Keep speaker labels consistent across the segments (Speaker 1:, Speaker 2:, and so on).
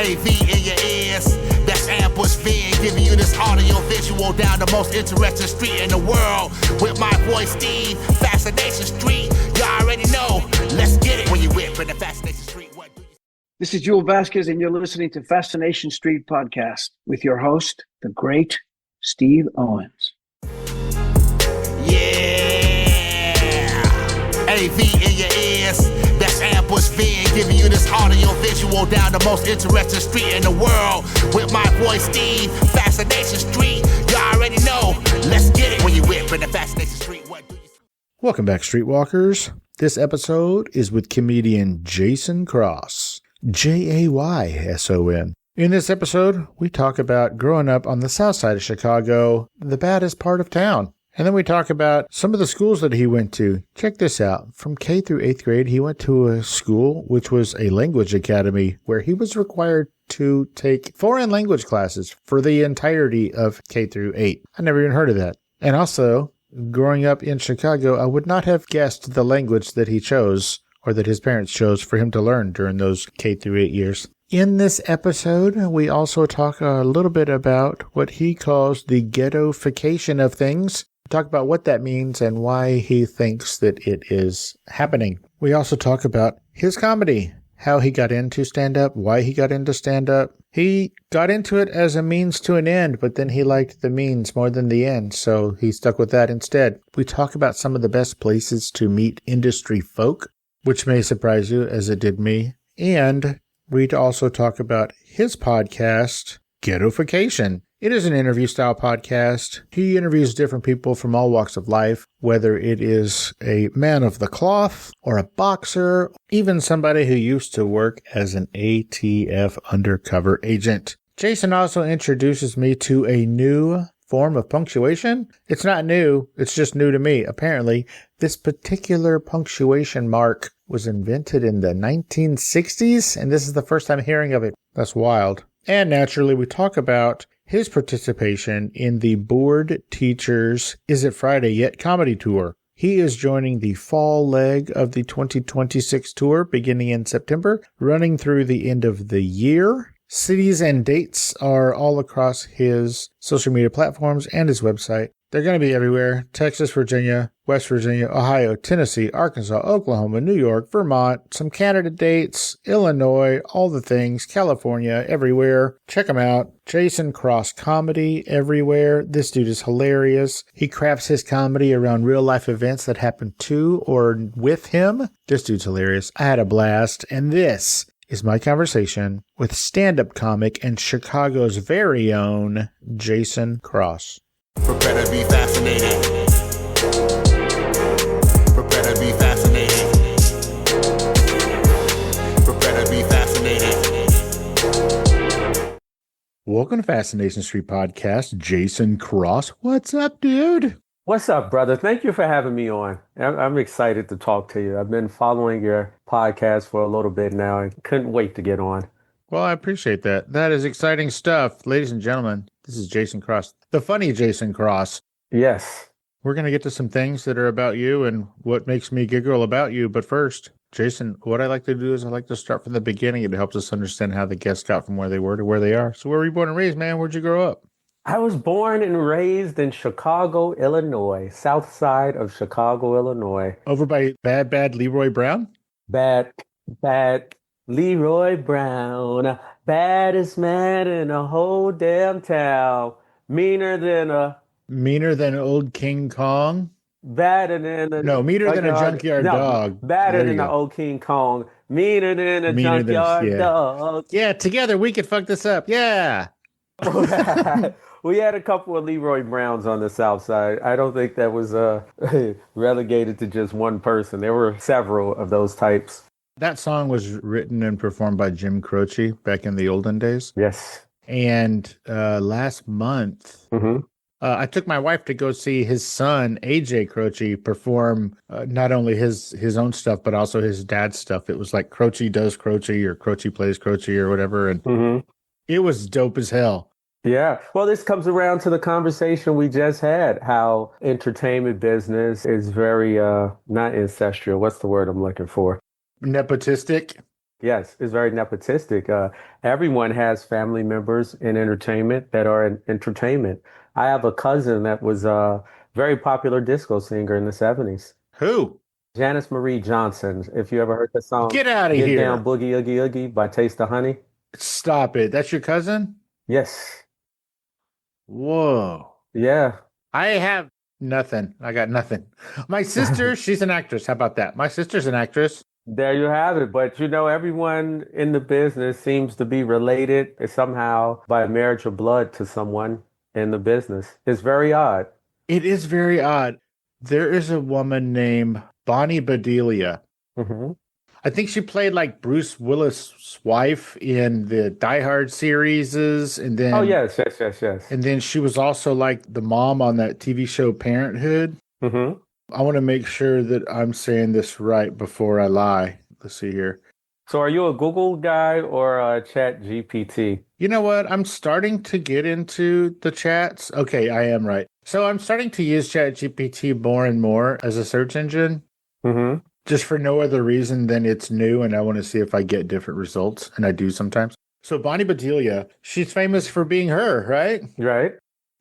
Speaker 1: AV in your ears, that's Ambush Being, giving you this audio visual down the most interesting street in the world. With my boy Steve, Fascination Street, you already know. Let's get it when you whip in the Fascination Street. What do you...
Speaker 2: This is Jewel Vasquez, and you're listening to Fascination Street Podcast with your host, the great Steve Owens.
Speaker 1: Yeah, AV in your ears, that's Ambush Being, giving you this audio visual down the most interesting street in the world. With my boy Steve, Fascination Street, you already know. Let's get it when you whip in the Fascination Street. What do you...
Speaker 3: Welcome back, Streetwalkers. This episode is with comedian Jayson Cross, Jayson. In this episode, we talk about growing up on the south side of Chicago, the baddest part of town. And then we talk about some of the schools that he went to. Check this out. From K through 8th grade, he went to a school which was a language academy where he was required to take foreign language classes for the entirety of K through 8. I never even heard of that. And also, growing up in Chicago, I would not have guessed the language that he chose or that his parents chose for him to learn during those K through 8 years. In this episode, we also talk a little bit about what he calls the ghettofication of things. Talk about what that means and why he thinks that it is happening. We also talk about his comedy, how he got into stand-up, why he got into stand-up. He got into it as a means to an end, but then he liked the means more than the end, so he stuck with that instead. We talk about some of the best places to meet industry folk, which may surprise you as it did me. And we also talk about his podcast, Ghettofication. It is an interview-style podcast. He interviews different people from all walks of life, whether it is a man of the cloth or a boxer, even somebody who used to work as an ATF undercover agent. Jayson also introduces me to a new form of punctuation. It's not new, it's just new to me. Apparently, this particular punctuation mark was invented in the 1960s, and this is the first time hearing of it. That's wild. And naturally, we talk about his participation in the Bored Teachers Is It Friday Yet comedy tour. He is joining the fall leg of the 2026 tour beginning in September, running through the end of the year. Cities and dates are all across his social media platforms and his website. They're going to be everywhere. Texas, Virginia, West Virginia, Ohio, Tennessee, Arkansas, Oklahoma, New York, Vermont, some Canada dates, Illinois, all the things, California, everywhere. Check him out. Jayson Cross comedy everywhere. This dude is hilarious. He crafts his comedy around real life events that happen to or with him. This dude's hilarious. I had a blast. And this is my conversation with stand-up comic and Chicago's very own Jayson Cross.
Speaker 1: Prepare to be fascinated. Prepare to be fascinated. Prepare to be fascinated.
Speaker 3: Welcome to Fascination Street Podcast, Jayson Cross. What's up, dude?
Speaker 4: What's up, brother? Thank you for having me on. I'm excited to talk to you. I've been following your podcast for a little bit now. I couldn't wait to get on.
Speaker 3: Well, I appreciate that. That is exciting stuff. Ladies and gentlemen, this is Jayson Cross, the funny Jayson Cross.
Speaker 4: Yes.
Speaker 3: We're going to get to some things that are about you and what makes me giggle about you. But first, Jayson, what I like to do is I like to start from the beginning. It helps us understand how the guests got from where they were to where they are. So where were you born and raised, man? Where'd you grow up?
Speaker 4: I was born and raised in Chicago, Illinois, south side of Chicago, Illinois.
Speaker 3: Over by bad Leroy Brown?
Speaker 4: Bad Leroy Brown, baddest man in the whole damn town. Meaner than
Speaker 3: old King Kong?
Speaker 4: Meaner than
Speaker 3: a junkyard dog.
Speaker 4: Badder than the old King Kong. Meaner than a junkyard dog.
Speaker 3: Yeah, together we could fuck this up. Yeah.
Speaker 4: We had a couple of Leroy Browns on the south side. I don't think that was relegated to just one person. There were several of those types.
Speaker 3: That song was written and performed by Jim Croce back in the olden days.
Speaker 4: Yes.
Speaker 3: And last month, I took my wife to go see his son, AJ Croce, perform not only his own stuff, but also his dad's stuff. It was like Croce does Croce or Croce plays Croce or whatever. And it was dope as hell.
Speaker 4: Yeah. Well, this comes around to the conversation we just had, how entertainment business is very, not ancestral. What's the word I'm looking for?
Speaker 3: Nepotistic.
Speaker 4: Yes, it's very nepotistic. Everyone has family members in entertainment that are in entertainment. I have a cousin that was a very popular disco singer in the 70s.
Speaker 3: Who?
Speaker 4: Janice Marie Johnson. If you ever heard the song
Speaker 3: Get out of
Speaker 4: Get Down
Speaker 3: here.
Speaker 4: Boogie Oogie Oogie by Taste of Honey?
Speaker 3: Stop it. That's your cousin?
Speaker 4: Yes.
Speaker 3: Whoa.
Speaker 4: Yeah.
Speaker 3: I have nothing. I got nothing. My sister, she's an actress. How about that? My sister's an actress.
Speaker 4: There you have it. But you know, everyone in the business seems to be related somehow by marriage or blood to someone in the business. It's very odd.
Speaker 3: It is very odd. There is a woman named Bonnie Bedelia.
Speaker 4: Hmm.
Speaker 3: I think she played like Bruce Willis' wife in the Die Hard series, and then
Speaker 4: Oh, yes, yes, yes, yes.
Speaker 3: and then she was also like the mom on that TV show Parenthood.
Speaker 4: Hmm.
Speaker 3: I want to make sure that I'm saying this right before I lie. Let's see here.
Speaker 4: So are you a Google guy or a Chat GPT?
Speaker 3: You know what? I'm starting to get into the chats. Okay, I am right. So I'm starting to use ChatGPT more and more as a search engine,
Speaker 4: Hmm.
Speaker 3: just for no other reason than it's new and I want to see if I get different results, and I do sometimes. So Bonnie Bedelia, she's famous for being her, right?
Speaker 4: Right?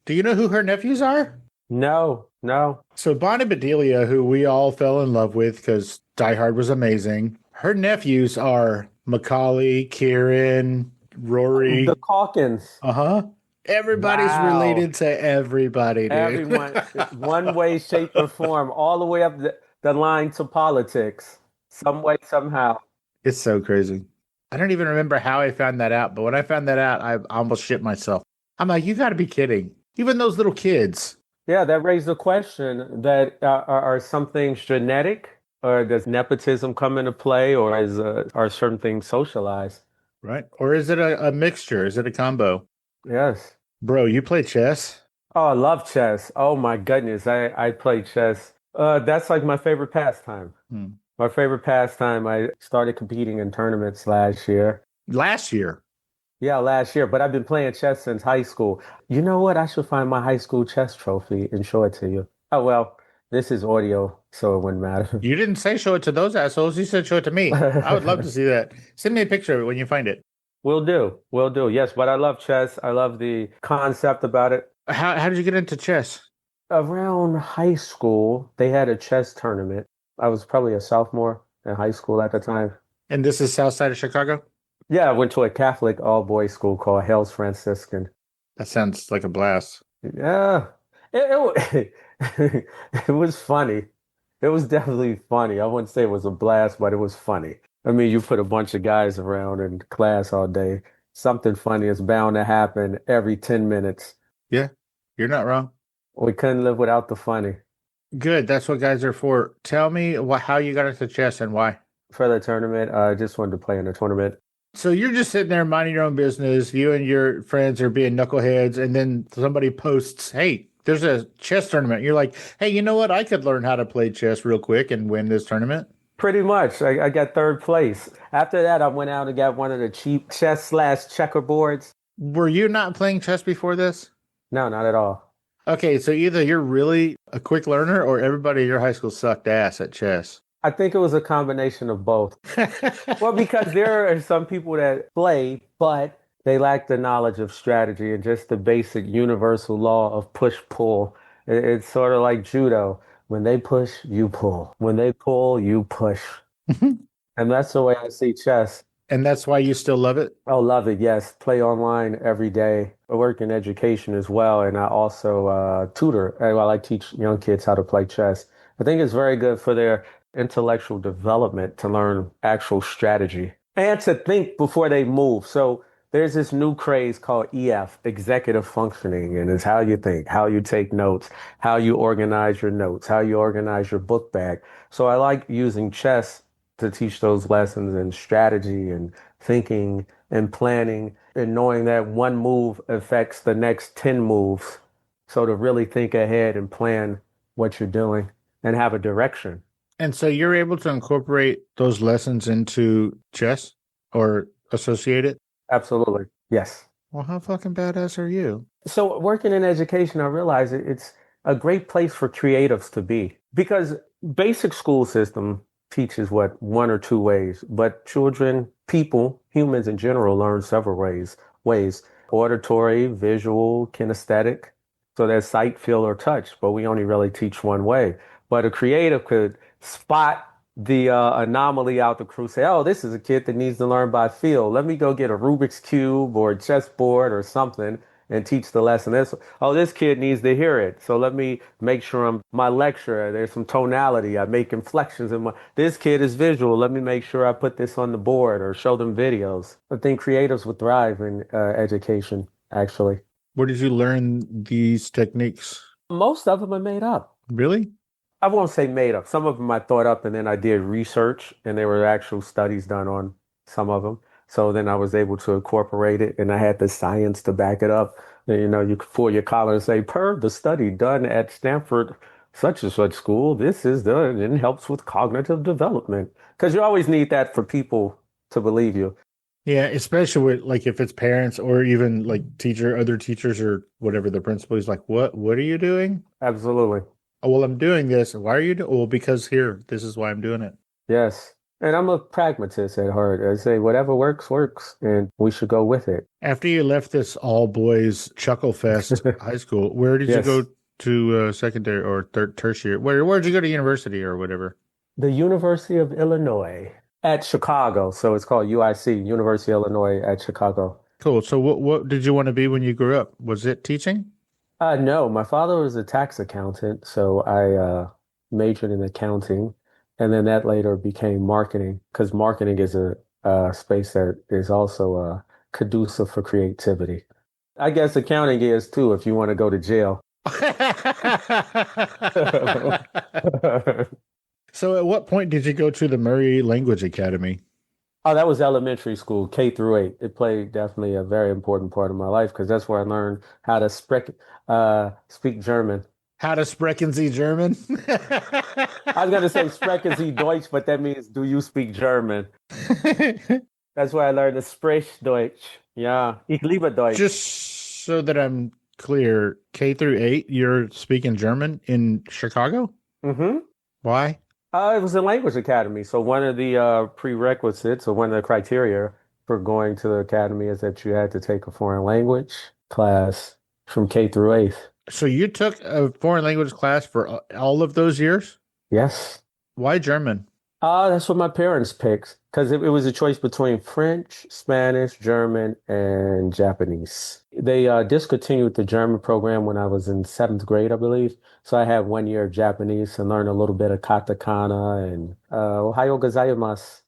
Speaker 3: Do you know who her nephews are?
Speaker 4: No, no.
Speaker 3: So Bonnie Bedelia, who we all fell in love with because Die Hard was amazing, her nephews are Macaulay, Kieran, Rory.
Speaker 4: The Calkins.
Speaker 3: Uh-huh. Everybody's
Speaker 4: Wow.
Speaker 3: related to everybody, dude.
Speaker 4: Everyone, one way, shape, or form, all the way up the line to politics, some way, somehow.
Speaker 3: It's so crazy. I don't even remember how I found that out, but when I found that out, I almost shit myself. I'm like, you got to be kidding. Even those little kids.
Speaker 4: Yeah, that raised the question that are some things genetic, or does nepotism come into play, or are certain things socialized?
Speaker 3: Right? Or is it a mixture? Is it a combo?
Speaker 4: Yes.
Speaker 3: Bro, you play chess?
Speaker 4: Oh, I love chess. Oh my goodness, I play chess. That's like my favorite pastime.
Speaker 3: Hmm.
Speaker 4: My favorite pastime. I started competing in tournaments last year.
Speaker 3: Last year.
Speaker 4: Yeah, last year, but I've been playing chess since high school. You know what? I should find my high school chess trophy and show it to you. Oh, well, this is audio, so it wouldn't matter.
Speaker 3: You didn't say show it to those assholes. You said show it to me. I would love to see that. Send me a picture of it when you find it.
Speaker 4: Will do. Will do. Yes, but I love chess. I love the concept about it.
Speaker 3: How did you get into chess?
Speaker 4: Around high school, they had a chess tournament. I was probably a sophomore in high school at the time.
Speaker 3: And this is south side of Chicago?
Speaker 4: Yeah, I went to a Catholic all-boys school called Hales Franciscan.
Speaker 3: That sounds like a blast.
Speaker 4: Yeah, it it was funny. It was definitely funny. I wouldn't say it was a blast, but it was funny. I mean, you put a bunch of guys around in class all day. Something funny is bound to happen every 10 minutes.
Speaker 3: Yeah, you're not wrong.
Speaker 4: We couldn't live without the funny.
Speaker 3: Good. That's what guys are for. Tell me how you got into chess and why.
Speaker 4: For the tournament, I just wanted to play in a tournament.
Speaker 3: So you're just sitting there minding your own business. You and your friends are being knuckleheads, and then somebody posts, "Hey, there's a chess tournament." You're like, "Hey, you know what? I could learn how to play chess real quick and win this tournament."
Speaker 4: Pretty much. I got third place. After that, I went out and got one of the cheap chess/checkerboards.
Speaker 3: Were you not playing chess before this?
Speaker 4: No, not at all.
Speaker 3: Okay, so either you're really a quick learner or everybody in your high school sucked ass at chess.
Speaker 4: I think it was a combination of both. Well, because there are some people that play, but they lack the knowledge of strategy and just the basic universal law of push-pull. It's sort of like judo. When they push, you pull. When they pull, you push. And that's the way I see chess.
Speaker 3: And that's why you still love it?
Speaker 4: Oh, love it. Yes. Play online every day. I work in education as well. And I also tutor. Well, I teach young kids how to play chess. I think it's very good for their intellectual development to learn actual strategy and to think before they move. So there's this new craze called EF, executive functioning, and it's how you think, how you take notes, how you organize your notes, how you organize your book bag. So I like using chess to teach those lessons in strategy and thinking and planning and knowing that one move affects the next 10 moves. So to really think ahead and plan what you're doing and have a direction.
Speaker 3: And so you're able to incorporate those lessons into chess or associate it?
Speaker 4: Absolutely. Yes.
Speaker 3: Well, how fucking badass are you?
Speaker 4: So working in education, I realize it's a great place for creatives to be because basic school system teaches one or two ways, but children, people, humans in general learn several ways: auditory, visual, kinesthetic. So there's sight, feel, or touch, but we only really teach one way. But a creative could spot the anomaly out the crew, say, oh, this is a kid that needs to learn by feel. Let me go get a Rubik's Cube or a chessboard or something and teach the lesson. This kid needs to hear it. So let me make sure my lecture, there's some tonality. I make inflections this kid is visual. Let me make sure I put this on the board or show them videos. I think creatives would thrive in education, actually.
Speaker 3: Where did you learn these techniques?
Speaker 4: Most of them are made up.
Speaker 3: Really?
Speaker 4: I won't say made up. Some of them I thought up and then I did research and there were actual studies done on some of them. So then I was able to incorporate it and I had the science to back it up. You know, you could pull your collar and say, per the study done at Stanford such and such school, this is done and helps with cognitive development. Because you always need that for people to believe you.
Speaker 3: Yeah, especially with, like, if it's parents or even like other teachers or whatever, the principal is like, what are you doing?
Speaker 4: Absolutely.
Speaker 3: Oh, well, I'm doing this. Why are you doing? Well, because this is why I'm doing it.
Speaker 4: Yes. And I'm a pragmatist at heart. I say whatever works, and we should go with it.
Speaker 3: After you left this all boys Chuckle Fest high school, where did you go to secondary or tertiary? Where'd you go to university or whatever?
Speaker 4: The University of Illinois at Chicago. So it's called UIC, University of Illinois at Chicago.
Speaker 3: Cool. So what did you want to be when you grew up? Was it teaching?
Speaker 4: No, my father was a tax accountant, so I majored in accounting, and then that later became marketing, because marketing is a space that is also conducive for creativity. I guess accounting is too, if you want to go to jail.
Speaker 3: So at what point did you go to the Murray Language Academy?
Speaker 4: Oh, that was elementary school, K through 8. It played definitely a very important part of my life because that's where I learned how to speak German.
Speaker 3: How to sprechen Sie German?
Speaker 4: I was going to say sprechen Sie Deutsch, but that means do you speak German? That's where I learned to sprech Deutsch. Yeah, ich liebe Deutsch.
Speaker 3: Just so that I'm clear, K through 8, you're speaking German in Chicago?
Speaker 4: Mm-hmm.
Speaker 3: Why?
Speaker 4: It was a language academy. So one of the prerequisites or one of the criteria for going to the academy is that you had to take a foreign language class from K through 8.
Speaker 3: So you took a foreign language class for all of those years?
Speaker 4: Yes.
Speaker 3: Why German?
Speaker 4: That's what my parents picked because it was a choice between French, Spanish, German, and Japanese. They discontinued the German program when I was in 7th grade, I believe. So I had 1 year of Japanese and learned a little bit of katakana and ohayo gozaimasu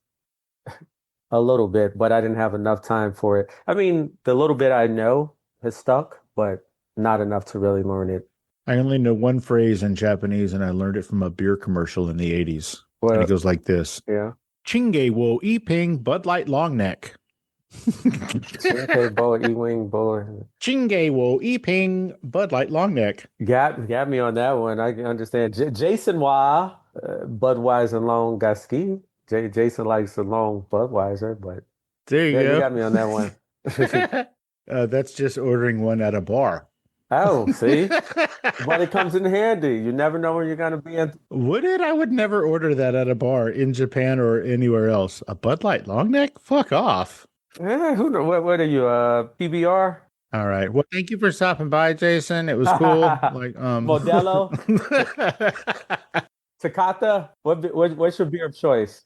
Speaker 4: a little bit, but I didn't have enough time for it. I mean, the little bit I know has stuck, but not enough to really learn it.
Speaker 3: I only know one phrase in Japanese, and I learned it from a beer commercial in the 80s.
Speaker 4: Well,
Speaker 3: and it goes like this.
Speaker 4: Yeah.
Speaker 3: Chinge wo iping Bud Light Long Neck.
Speaker 4: Chinge wo
Speaker 3: iping Bud Light Long Neck.
Speaker 4: Got me on that one. I can understand. Jason Wa, Budweiser Long Gaski. Jason likes the long Budweiser, but
Speaker 3: there you go.
Speaker 4: You got me on that one.
Speaker 3: That's just ordering one at a bar.
Speaker 4: Oh, see? But it comes in handy. You never know where you're going to be.
Speaker 3: Would it? I would never order that at a bar in Japan or anywhere else. A Bud Light Long Neck? Fuck off.
Speaker 4: Who knows? What are you, PBR?
Speaker 3: All right. Well, thank you for stopping by, Jason. It was cool.
Speaker 4: Modelo? Takata? What's your beer of choice?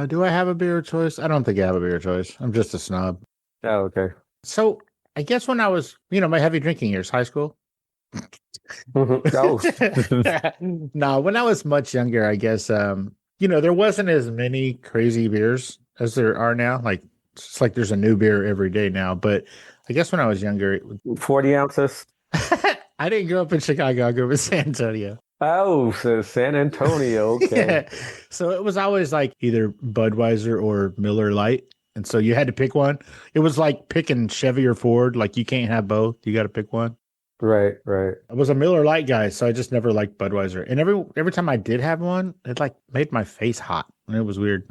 Speaker 3: Do I have a beer of choice? I don't think I have a beer of choice. I'm just a snob.
Speaker 4: Oh, okay.
Speaker 3: So I guess when I was, my heavy drinking years, high school.
Speaker 4: No,
Speaker 3: when I was much younger, I guess, there wasn't as many crazy beers as there are now. Like, it's like there's a new beer every day now. But I guess when I was younger,
Speaker 4: 40 ounces.
Speaker 3: I didn't grow up in Chicago. I grew up in San Antonio.
Speaker 4: Oh, so San Antonio. Okay.
Speaker 3: Yeah. So it was always like either Budweiser or Miller Lite. And so you had to pick one. It was like picking Chevy or Ford. Like, you can't have both. You got to pick one.
Speaker 4: Right.
Speaker 3: I was a Miller Lite guy, so I just never liked Budweiser. And every time I did have one, it like made my face hot. And it was weird.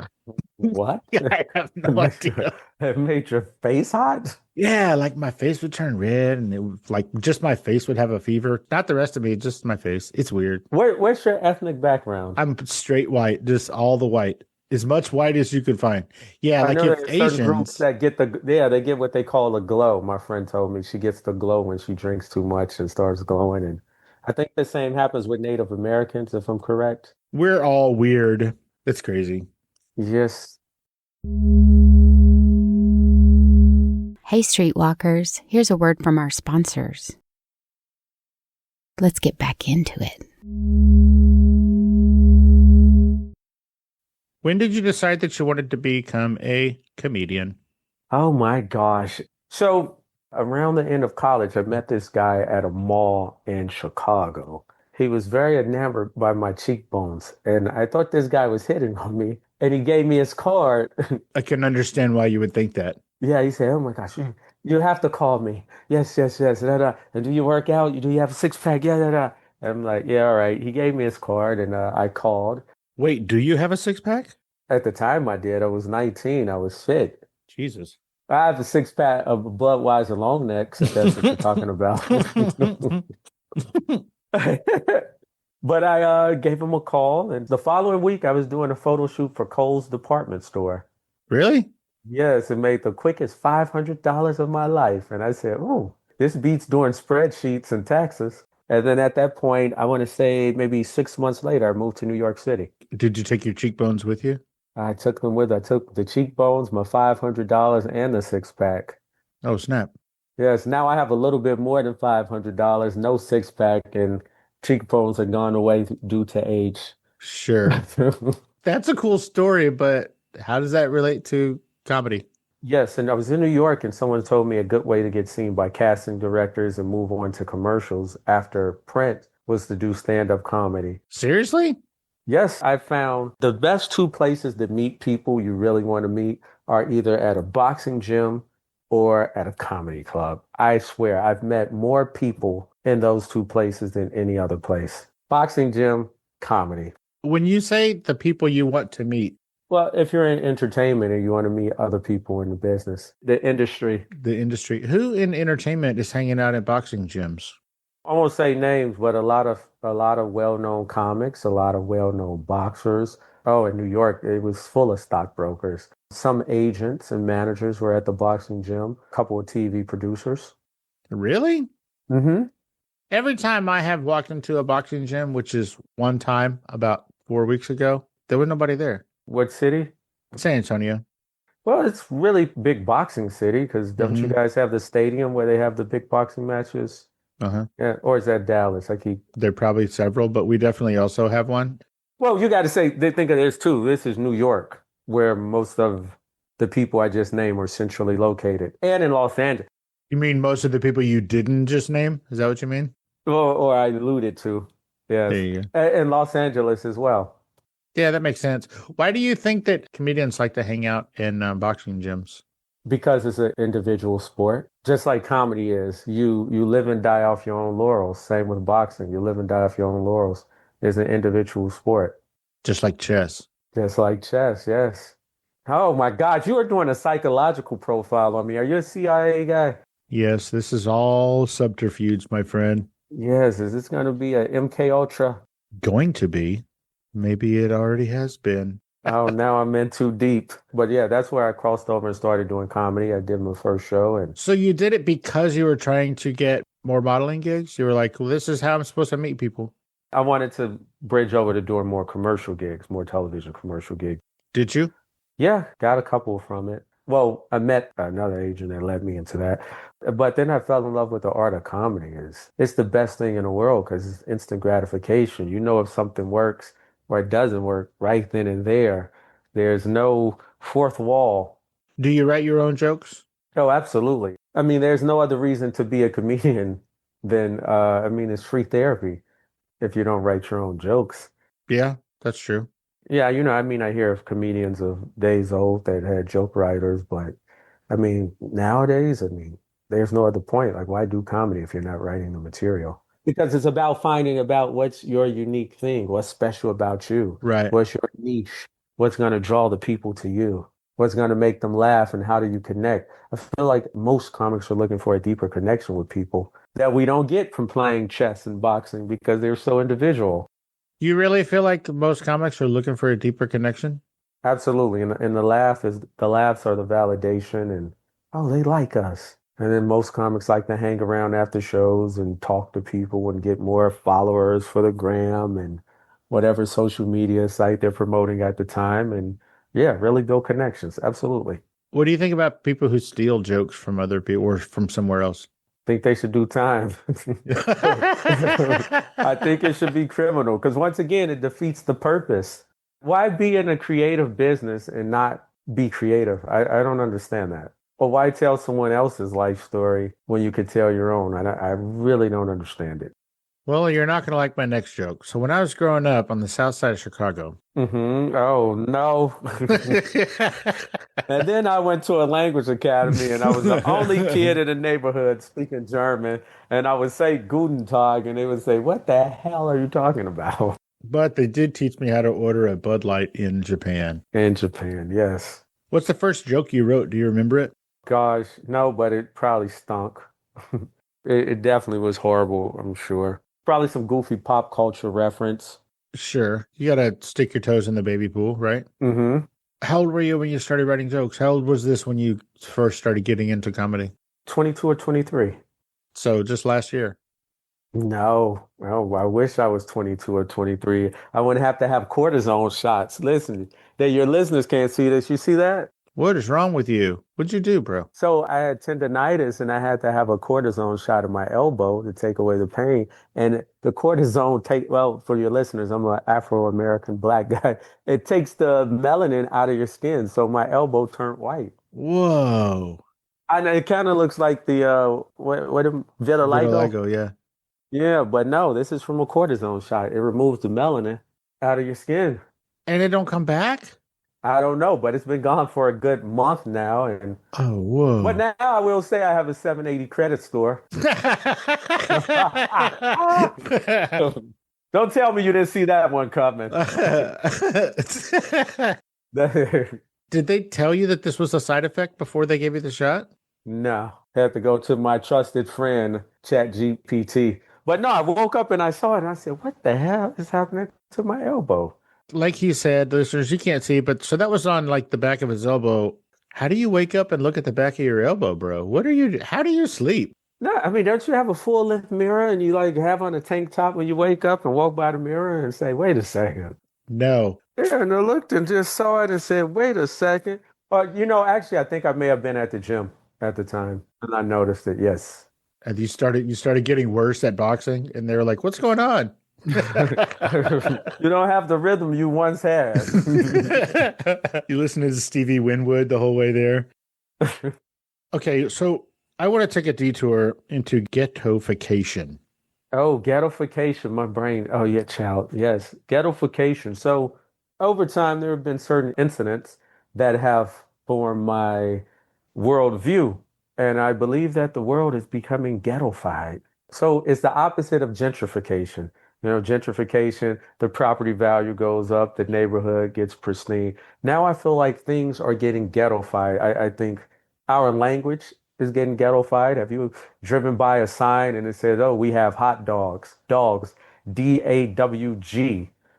Speaker 4: What?
Speaker 3: I have no idea.
Speaker 4: It made your face hot?
Speaker 3: Yeah, like my face would turn red and it would, like just my face would have a fever. Not the rest of me, just my face. It's weird.
Speaker 4: What's your ethnic background?
Speaker 3: I'm straight white, just all the white. As much white as you could find. Yeah,
Speaker 4: I
Speaker 3: like
Speaker 4: know
Speaker 3: if
Speaker 4: there's certain groups
Speaker 3: Asians,
Speaker 4: that get yeah, they get what they call a glow. My friend told me she gets the glow when she drinks too much and starts glowing. And I think the same happens with Native Americans, if I'm correct.
Speaker 3: we're all weird. It's crazy.
Speaker 4: Yes.
Speaker 5: Hey, Streetwalkers, here's a word from our sponsors. Let's get back into it.
Speaker 3: When did you decide that you wanted to become a comedian?
Speaker 4: Oh my gosh. So around the end of college, I met this guy at a mall in Chicago. He was very enamored by my cheekbones, and I thought this guy was hitting on me, and he gave me his card.
Speaker 3: I can understand why you would think that.
Speaker 4: Yeah, he said, "Oh my gosh, you have to call me. Yes, yes, yes. Da, da. And do you work out? Do you have a six pack? Yeah, da, da." And I'm like, "Yeah, all right." He gave me his card, and I called.
Speaker 3: Wait, do you have a six pack?
Speaker 4: At the time, I did. I was 19. I was fit.
Speaker 3: Jesus.
Speaker 4: I have a six pack of Budweiser long necks, if that's what you're talking about. But I gave him a call, and the following week, I was doing a photo shoot for Kohl's department store.
Speaker 3: Really?
Speaker 4: Yes, it made the quickest $500 of my life. And I said, oh, this beats doing spreadsheets and taxes. And then at that point, I want to say maybe 6 months later, I moved to New York City.
Speaker 3: Did you take your cheekbones with you?
Speaker 4: I took them with. I took the cheekbones, my $500, and the six pack.
Speaker 3: Oh, snap.
Speaker 4: Yes, now I have a little bit more than $500, no six pack, and cheekbones are gone away due to age.
Speaker 3: Sure. That's a cool story, but how does that relate to comedy?
Speaker 4: Yes, and I was in New York, and someone told me a good way to get seen by casting directors and move on to commercials after print was to do stand-up comedy.
Speaker 3: Seriously?
Speaker 4: Yes, I found the best two places to meet people you really want to meet are either at a boxing gym or at a comedy club. I swear, I've met more people in those two places than any other place. Boxing gym, comedy.
Speaker 3: When you say the people you want to meet,
Speaker 4: Well, if you're in entertainment and you want to meet other people in the business, the industry.
Speaker 3: the industry, who in entertainment is hanging out at boxing gyms?
Speaker 4: I won't say names, but a lot of well-known comics, a lot of well-known boxers. Oh, in New York, it was full of stockbrokers. Some agents and managers were at the boxing gym, a couple of TV producers.
Speaker 3: Really?
Speaker 4: Mm-hmm.
Speaker 3: Every time I have walked into a boxing gym, which is one time about 4 weeks ago, there was nobody there.
Speaker 4: What city?
Speaker 3: San Antonio.
Speaker 4: Well, it's really big boxing city because don't you
Speaker 3: Mhm.
Speaker 4: guys have the stadium where they have the big boxing matches?
Speaker 3: Uh-huh.
Speaker 4: Yeah, or is that Dallas? I keep.
Speaker 3: There are probably several, but we definitely also have one.
Speaker 4: Well, you got to say they think of this too. This is New York, where most of the people I just named are centrally located, and in Los Angeles,
Speaker 3: You mean most of the people you didn't just name? Is that what you mean?
Speaker 4: or I alluded to.
Speaker 3: There
Speaker 4: Yes,
Speaker 3: you go.
Speaker 4: and Los Angeles as well.
Speaker 3: Yeah, that makes sense. Why do you think that comedians like to hang out in boxing gyms?
Speaker 4: Because it's an individual sport, just like comedy is. You live and die off your own laurels. Same with boxing. You live and die off your own laurels. It's an individual sport,
Speaker 3: Just like chess.
Speaker 4: just like chess. Yes. Oh my God, you are doing a psychological profile on me. Are you a CIA guy?
Speaker 3: Yes, this is all subterfuge, my friend.
Speaker 4: Yes. Is this going to be a MK Ultra?
Speaker 3: Going to be. Maybe it already has been.
Speaker 4: Oh, now I'm in too deep. But yeah, that's where I crossed over and started doing comedy. I did my first show, and
Speaker 3: So you did it because you were trying to get more modeling gigs? You were like, well, this is how I'm supposed to meet people.
Speaker 4: I wanted to bridge over to doing more commercial gigs, more television commercial gigs.
Speaker 3: Did you?
Speaker 4: Yeah, got a couple from it. Well, I met another agent that led me into that. But then I fell in love with the art of comedy. It's the best thing in the world because it's instant gratification. You know if something works or it doesn't work right then and there. There's no fourth wall.
Speaker 3: Do you write your own jokes?
Speaker 4: Oh, absolutely. I mean, there's no other reason to be a comedian than, I mean, it's free therapy if you don't write your own jokes.
Speaker 3: Yeah, that's true.
Speaker 4: Yeah, I mean, I hear of comedians of days old that had joke writers, but I mean, nowadays, I mean, there's no other point. Like, why do comedy if you're not writing the material? Because it's about finding about what's your unique thing, what's special about you,
Speaker 3: Right.
Speaker 4: what's your niche, what's going to draw the people to you, what's going to make them laugh, and how do you connect? I feel like most comics are looking for a deeper connection with people that we don't get from playing chess and boxing because they're so individual.
Speaker 3: You really feel like most comics are looking for a deeper connection?
Speaker 4: Absolutely. And the laughs are the validation and, oh, they like us. And then most comics like to hang around after shows and talk to people and get more followers for the gram and whatever social media site they're promoting at the time. And yeah, really build connections. Absolutely.
Speaker 3: What do you think about people who steal jokes from other people or from somewhere else?
Speaker 4: Think they should do time. I think it should be criminal because once again, it defeats the purpose. Why be in a creative business and not be creative? I don't understand that. Or why tell someone else's life story when you could tell your own? I really don't understand it.
Speaker 3: Well, you're not going to like my next joke. So when I was growing up on the south side of Chicago.
Speaker 4: Oh, no. And then I went to a language academy and I was the only kid in the neighborhood speaking German. And I would say Guten Tag and they would say, what the hell are you talking about?
Speaker 3: But they did teach me how to order a Bud Light in Japan.
Speaker 4: In Japan, yes.
Speaker 3: What's the first joke you wrote? Do you remember it?
Speaker 4: Gosh, no, but it probably stunk. It definitely was horrible, I'm sure. Probably some goofy pop culture reference.
Speaker 3: Sure. You got to stick your toes in the baby pool, right?
Speaker 4: Mm-hmm.
Speaker 3: How old were you when you started writing jokes? How old was this when you first started getting into comedy?
Speaker 4: 22 or 23.
Speaker 3: So just last year.
Speaker 4: No. Oh, I wish I was 22 or 23. I wouldn't have to have cortisone shots. Listen, that your listeners can't see this. You see that?
Speaker 3: What is wrong with you? What'd you do, bro?
Speaker 4: So I had tendonitis and I had to have a cortisone shot in my elbow to take away the pain. And the cortisone well, for your listeners, I'm an Afro-American black guy. It takes the melanin out of your skin. So my elbow turned white.
Speaker 3: Whoa.
Speaker 4: And it kind of looks like the, vitiligo?
Speaker 3: Vitiligo, yeah.
Speaker 4: Yeah, but no, this is from a cortisone shot. It removes the melanin out of your skin.
Speaker 3: And it don't come back?
Speaker 4: I don't know, but it's been gone for a good month now. And
Speaker 3: oh, whoa.
Speaker 4: But now I will say I have a 780 credit score. Don't tell me you didn't see that one coming.
Speaker 3: Did they tell you that this was a side effect before they gave you the shot?
Speaker 4: No. Had to go to my trusted friend, ChatGPT. But no, I woke up and I saw it and I said, what the hell is happening to my elbow?
Speaker 3: Like he said, listeners, you can't see, but so that was on like the back of his elbow. How do you wake up and look at the back of your elbow, bro? How do you sleep?
Speaker 4: No, I mean, don't you have a full length mirror and you like have on a tank top when you wake up and walk by the mirror and say, wait a second?
Speaker 3: No.
Speaker 4: Yeah, and I looked and just saw it and said, wait a second. Actually, I think I may have been at the gym at the time and I noticed it. Yes.
Speaker 3: And you started getting worse at boxing and they were like, what's going on?
Speaker 4: You don't have the rhythm you once had.
Speaker 3: You listen to Stevie Winwood the whole way there. Okay, so I want to take a detour into ghettofication.
Speaker 4: Oh, ghettofication, my brain. Oh, yeah, child. Yes, ghettofication. So over time, there have been certain incidents that have formed my worldview. And I believe that the world is becoming ghettofied. So it's the opposite of gentrification. Gentrification, the property value goes up, the neighborhood gets pristine. Now I feel like things are getting ghettofied. I think our language is getting ghettofied. Have you driven by a sign and it says, oh, we have hot dogs, DAWG.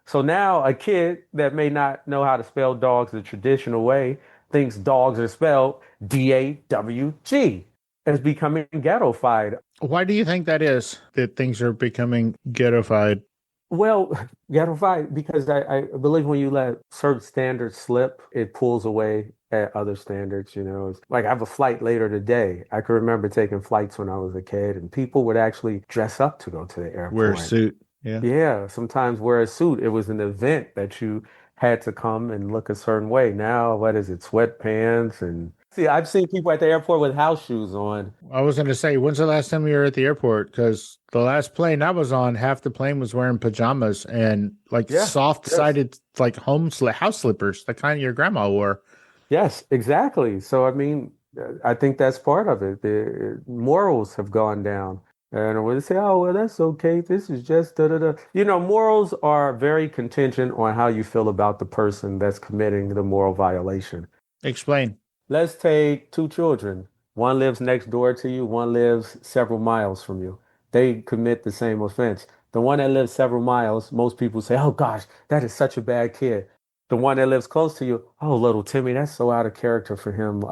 Speaker 4: So now a kid that may not know how to spell dogs the traditional way thinks dogs are spelled DAWG. It's becoming ghettofied.
Speaker 3: Why do you think that is, that things are becoming ghettofied?
Speaker 4: Well, ghettofied because I believe when you let certain standards slip, it pulls away at other standards. It's like I have a flight later today. I can remember taking flights when I was a kid and people would actually dress up to go to the airport.
Speaker 3: Wear a suit. Yeah.
Speaker 4: Yeah. Sometimes wear a suit. It was an event that you had to come and look a certain way. Now, what is it? Sweatpants and see, I've seen people at the airport with house shoes on.
Speaker 3: I was going to say, when's the last time you were at the airport? Because the last plane I was on, half the plane was wearing pajamas and soft-sided, like house slippers, the kind your grandma wore.
Speaker 4: Yes, exactly. So, I mean, I think that's part of it. The morals have gone down. And when they say, oh, well, that's okay. This is just da-da-da. Morals are very contingent on how you feel about the person that's committing the moral violation.
Speaker 3: Explain.
Speaker 4: Let's take two children. One lives next door to you, one lives several miles from you. They commit the same offense. The one that lives several miles, most people say, oh gosh, that is such a bad kid. The one that lives close to you, oh, little Timmy, that's so out of character for him.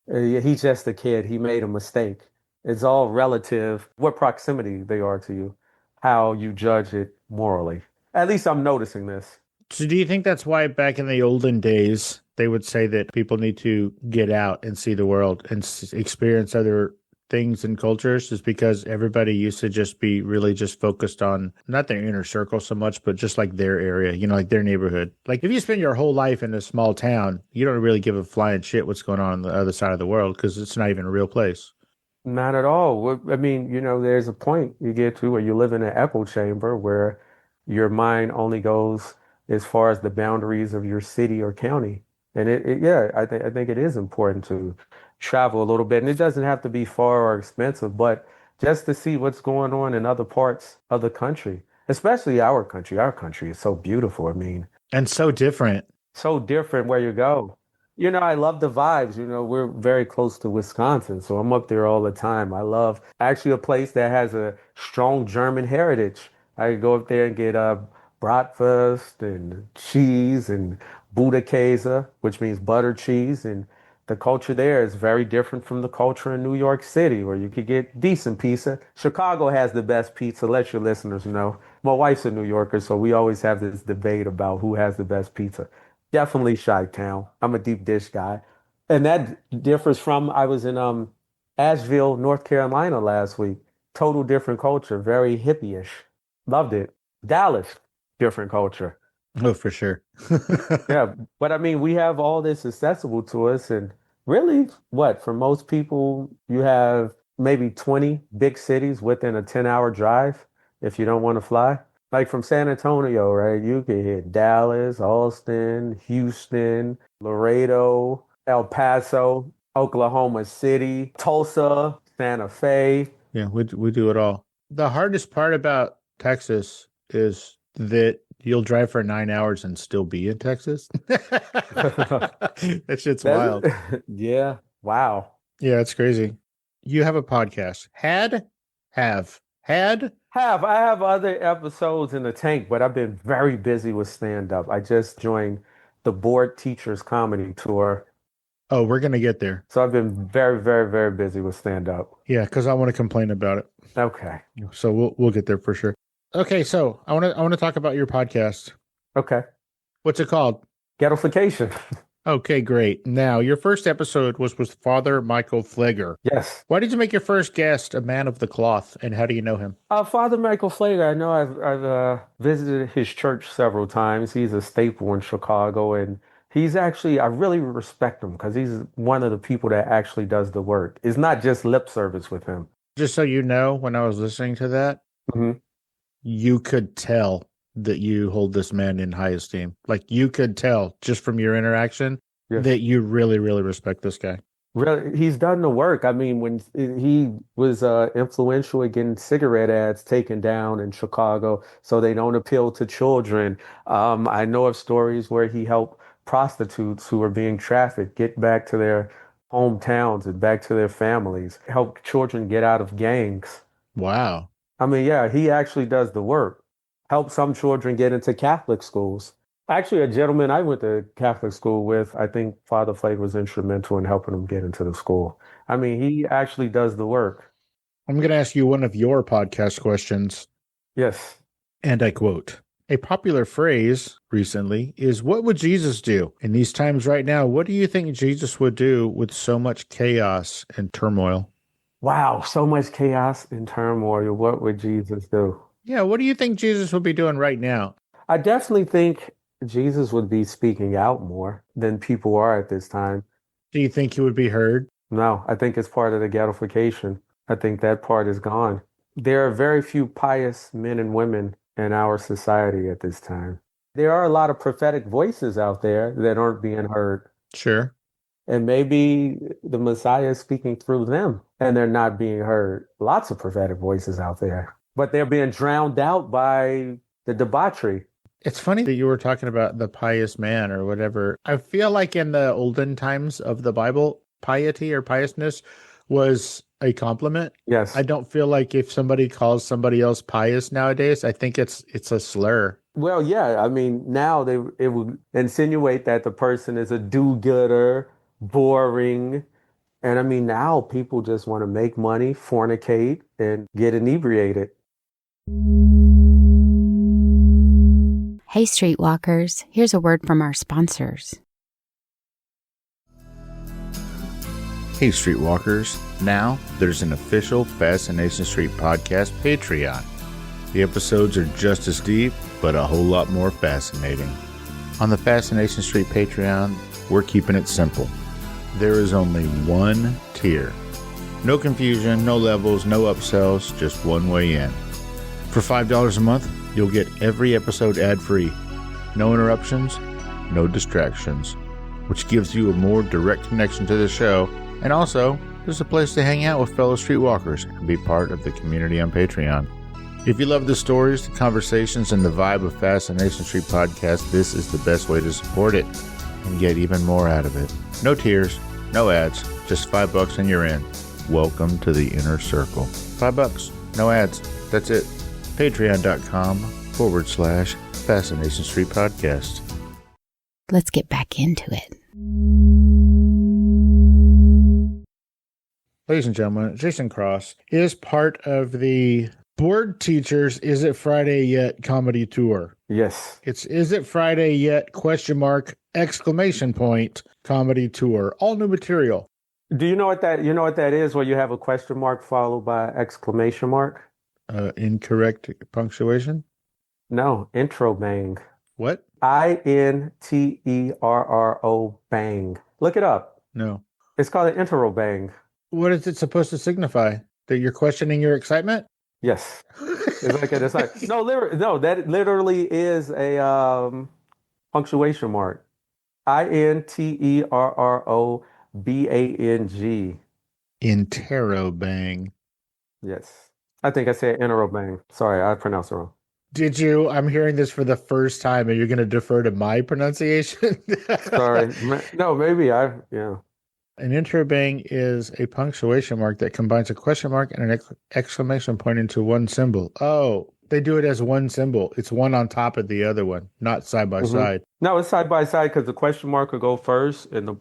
Speaker 4: He's just a kid. He made a mistake. It's all relative, what proximity they are to you, how you judge it morally. At least I'm noticing this.
Speaker 3: So do you think that's why back in the olden days, they would say that people need to get out and see the world and experience other things and cultures, is because everybody used to just be really just focused on not their inner circle so much, but just like their area, like their neighborhood. Like if you spend your whole life in a small town, you don't really give a flying shit what's going on the other side of the world because it's not even a real place.
Speaker 4: Not at all. I mean, there's a point you get to where you live in an echo chamber where your mind only goes as far as the boundaries of your city or county. And yeah, I think it is important to travel a little bit. And it doesn't have to be far or expensive, but just to see what's going on in other parts of the country, especially our country. Our country is so beautiful. I mean,
Speaker 3: And so different.
Speaker 4: so different where you go. I love the vibes. We're very close to Wisconsin, so I'm up there all the time. I love actually a place that has a strong German heritage. I could go up there and get bratwurst and cheese and Budakäse, which means butter cheese. And the culture there is very different from the culture in New York City, where you could get decent pizza. Chicago has the best pizza, let your listeners know. My wife's a New Yorker, so we always have this debate about who has the best pizza. Definitely Chi-Town. I'm a deep dish guy. And that differs from, I was in Asheville, North Carolina last week. Total different culture, very hippie-ish. Loved it. Dallas, different culture.
Speaker 3: Oh, for sure.
Speaker 4: Yeah, but I mean, we have all this accessible to us, and really, for most people, you have maybe 20 big cities within a 10-hour drive if you don't want to fly. Like from San Antonio, right? You could hit Dallas, Austin, Houston, Laredo, El Paso, Oklahoma City, Tulsa, Santa Fe.
Speaker 3: Yeah, we do it all. The hardest part about Texas is that you'll drive for 9 hours and still be in Texas. That shit's wild.
Speaker 4: Yeah. Wow.
Speaker 3: Yeah, it's crazy. You have a podcast. Had?
Speaker 4: I have other episodes in the tank, but I've been very busy with stand-up. I just joined the Board Teachers Comedy Tour.
Speaker 3: Oh, we're going to get there.
Speaker 4: So I've been very, very, very busy with stand-up.
Speaker 3: Yeah, because I want to complain about it.
Speaker 4: Okay.
Speaker 3: So we'll get there for sure. Okay, so I want to talk about your podcast.
Speaker 4: Okay.
Speaker 3: What's it called?
Speaker 4: Ghettofication.
Speaker 3: Okay, great. Now, your first episode was with Father Michael Pfleger.
Speaker 4: Yes.
Speaker 3: Why did you make your first guest a man of the cloth, and how do you know him?
Speaker 4: Father Michael Pfleger, I know I've visited his church several times. He's a staple in Chicago, and he's actually, I really respect him because he's one of the people that actually does the work. It's not just lip service with him.
Speaker 3: Just so you know, when I was listening to that,
Speaker 4: Mm-hmm.
Speaker 3: you could tell that you hold this man in high esteem. Like you could tell just from your interaction that you really, really respect this guy.
Speaker 4: Really, he's done the work. I mean, when he was influential in getting cigarette ads taken down in Chicago so they don't appeal to children. I know of stories where he helped prostitutes who were being trafficked get back to their hometowns and back to their families, help children get out of gangs.
Speaker 3: Wow.
Speaker 4: I mean, yeah, he actually does the work. Help some children get into Catholic schools. Actually, a gentleman I went to Catholic school with, I think Father Flake was instrumental in helping him get into the school. I mean, he actually does the work.
Speaker 3: I'm going to ask you one of your podcast questions.
Speaker 4: Yes.
Speaker 3: And I quote, a popular phrase recently is, what would Jesus do? In these times right now, what do you think Jesus would do with so much chaos and turmoil?
Speaker 4: Wow, so much chaos and turmoil. What would Jesus do?
Speaker 3: Yeah, what do you think Jesus would be doing right now?
Speaker 4: I definitely think Jesus would be speaking out more than people are at this time.
Speaker 3: Do you think he would be heard?
Speaker 4: No, I think it's part of the ghettofication. I think that part is gone. There are very few pious men and women in our society at this time. There are a lot of prophetic voices out there that aren't being heard.
Speaker 3: Sure.
Speaker 4: And maybe the Messiah is speaking through them and they're not being heard. Lots of prophetic voices out there, but they're being drowned out by the debauchery.
Speaker 3: It's funny that you were talking about the pious man or whatever. I feel like in the olden times of the Bible, piety or piousness was a compliment.
Speaker 4: Yes.
Speaker 3: I don't feel like if somebody calls somebody else pious nowadays, I think it's a slur.
Speaker 4: Well, yeah. I mean, now it would insinuate that the person is a do-gooder, boring. And I mean, now people just want to make money, fornicate, and get inebriated.
Speaker 5: Hey, Streetwalkers, here's a word from our sponsors.
Speaker 3: Hey, Streetwalkers. Now there's an official Fascination Street podcast Patreon. The episodes are just as deep, but a whole lot more fascinating. On the Fascination Street Patreon, we're keeping it simple. There is only one tier. No confusion, no levels, no upsells, just one way in. For $5 a month, you'll get every episode ad-free. No interruptions, no distractions, which gives you a more direct connection to the show. And also, there's a place to hang out with fellow streetwalkers and be part of the community on Patreon. If you love the stories, the conversations, and the vibe of Fascination Street Podcast, this is the best way to support it and get even more out of it. No tiers, no ads, just $5 and you're in. Welcome to the inner circle. $5, no ads, that's it. Patreon.com/Fascination Street Podcast.
Speaker 5: Let's get back into it.
Speaker 3: Ladies and gentlemen, Jayson Cross is part of the Board Teachers Is It Friday Yet comedy tour.
Speaker 4: Yes.
Speaker 3: It's Is It Friday Yet ? Comedy tour. All new material.
Speaker 4: Do you know what that is where you have a question mark followed by exclamation mark?
Speaker 3: Incorrect punctuation?
Speaker 4: No, intro bang.
Speaker 3: What?
Speaker 4: INTERRO bang. Look it up.
Speaker 3: No.
Speaker 4: It's called an intro bang.
Speaker 3: What is it supposed to signify? That you're questioning your excitement?
Speaker 4: Yes. It's like no, that literally is a punctuation mark. INTERROBANG.
Speaker 3: Interrobang.
Speaker 4: Yes. I think I said interrobang. Sorry, I pronounced it wrong.
Speaker 3: Did you? I'm hearing this for the first time, and you're going to defer to my pronunciation?
Speaker 4: Sorry. No, maybe yeah.
Speaker 3: An interrobang is a punctuation mark that combines a question mark and an exclamation point into one symbol. Oh, they do it as one symbol. It's one on top of the other one, not side by side.
Speaker 4: No, it's side by side because the question mark will go first and the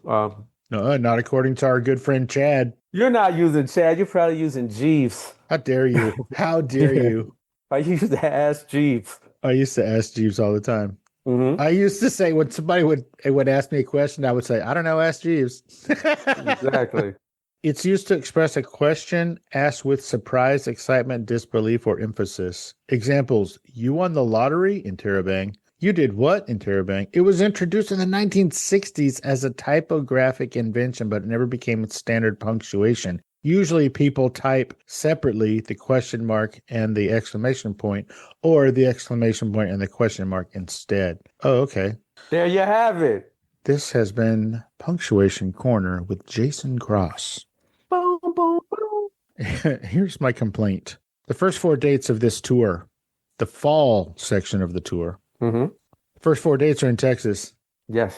Speaker 3: No, not according to our good friend Chad.
Speaker 4: You're not using Chad. You're probably using Jeeves.
Speaker 3: How dare you? How dare you?
Speaker 4: I used to ask Jeeves.
Speaker 3: I used to ask Jeeves all the time.
Speaker 4: Mm-hmm.
Speaker 3: I used to say when somebody would ask me a question, I would say, I don't know, ask Jeeves.
Speaker 4: Exactly.
Speaker 3: It's used to express a question asked with surprise, excitement, disbelief, or emphasis. Examples: you won the lottery? Interrobang. You did what? Interrobang. It was introduced in the 1960s as a typographic invention, but it never became its standard punctuation. Usually people type separately the question mark and the exclamation point, or the exclamation point and the question mark instead. Oh, okay.
Speaker 4: There you have it.
Speaker 3: This has been Punctuation Corner with Jayson Cross.
Speaker 4: Boom, boom, boom.
Speaker 3: Here's my complaint. The first 4 dates of this tour, the fall section of the tour, first 4 dates are in Texas.
Speaker 4: Yes.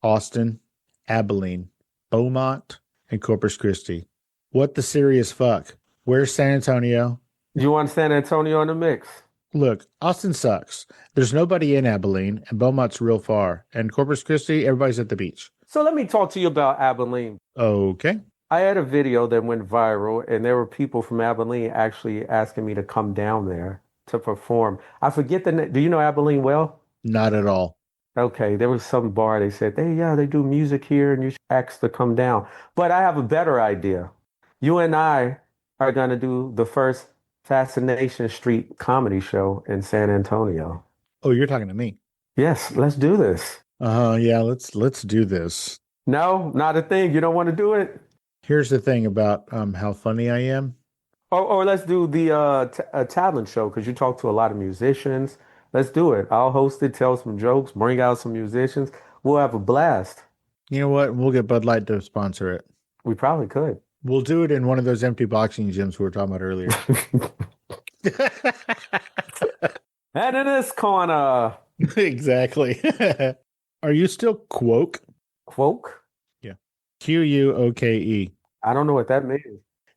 Speaker 3: Austin, Abilene, Beaumont, and Corpus Christi. What the serious fuck? Where's San Antonio?
Speaker 4: You want San Antonio in the mix?
Speaker 3: Look, Austin sucks. There's nobody in Abilene, and Beaumont's real far. And Corpus Christi, everybody's at the beach.
Speaker 4: So let me talk to you about Abilene.
Speaker 3: Okay.
Speaker 4: I had a video that went viral, and there were people from Abilene actually asking me to come down there to perform. I forget the name. Do you know Abilene well?
Speaker 3: Not at all.
Speaker 4: Okay, there was some bar. They said, they do music here, and you should ask to come down. But I have a better idea. You and I are going to do the first Fascination Street comedy show in San Antonio.
Speaker 3: Oh, you're talking to me.
Speaker 4: Yes, let's do this.
Speaker 3: Yeah, let's do this.
Speaker 4: No, not a thing. You don't want to do it?
Speaker 3: Here's the thing about how funny I am.
Speaker 4: Or let's do the talent show because you talk to a lot of musicians. Let's do it. I'll host it, tell some jokes, bring out some musicians. We'll have a blast.
Speaker 3: You know what? We'll get Bud Light to sponsor it.
Speaker 4: We probably could.
Speaker 3: We'll do it in one of those empty boxing gyms we were talking about earlier.
Speaker 4: And in this corner,
Speaker 3: Exactly. Are you still Quoke?
Speaker 4: Quoke.
Speaker 3: Yeah. Quoke.
Speaker 4: I don't know what that means.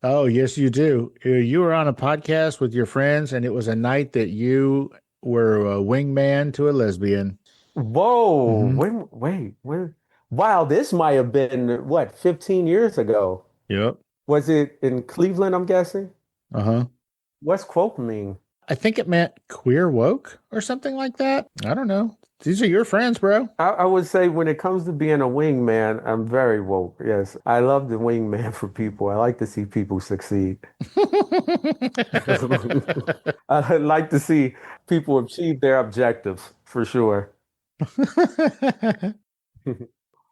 Speaker 3: Oh, yes, you do. You were on a podcast with your friends, and it was a night that you were a wingman to a lesbian.
Speaker 4: Whoa,
Speaker 3: Hmm.
Speaker 4: wait. Wow, this might have been what, 15 years ago.
Speaker 3: Yep.
Speaker 4: Was it in Cleveland, I'm guessing?
Speaker 3: Uh-huh.
Speaker 4: What's quote mean?
Speaker 3: I think it meant queer woke or something like that. I don't know. These are your friends, bro.
Speaker 4: I would say when it comes to being a wingman, I'm very woke. Yes, I love the wingman for people. I like to see people succeed. I like to see people achieve their objectives for sure.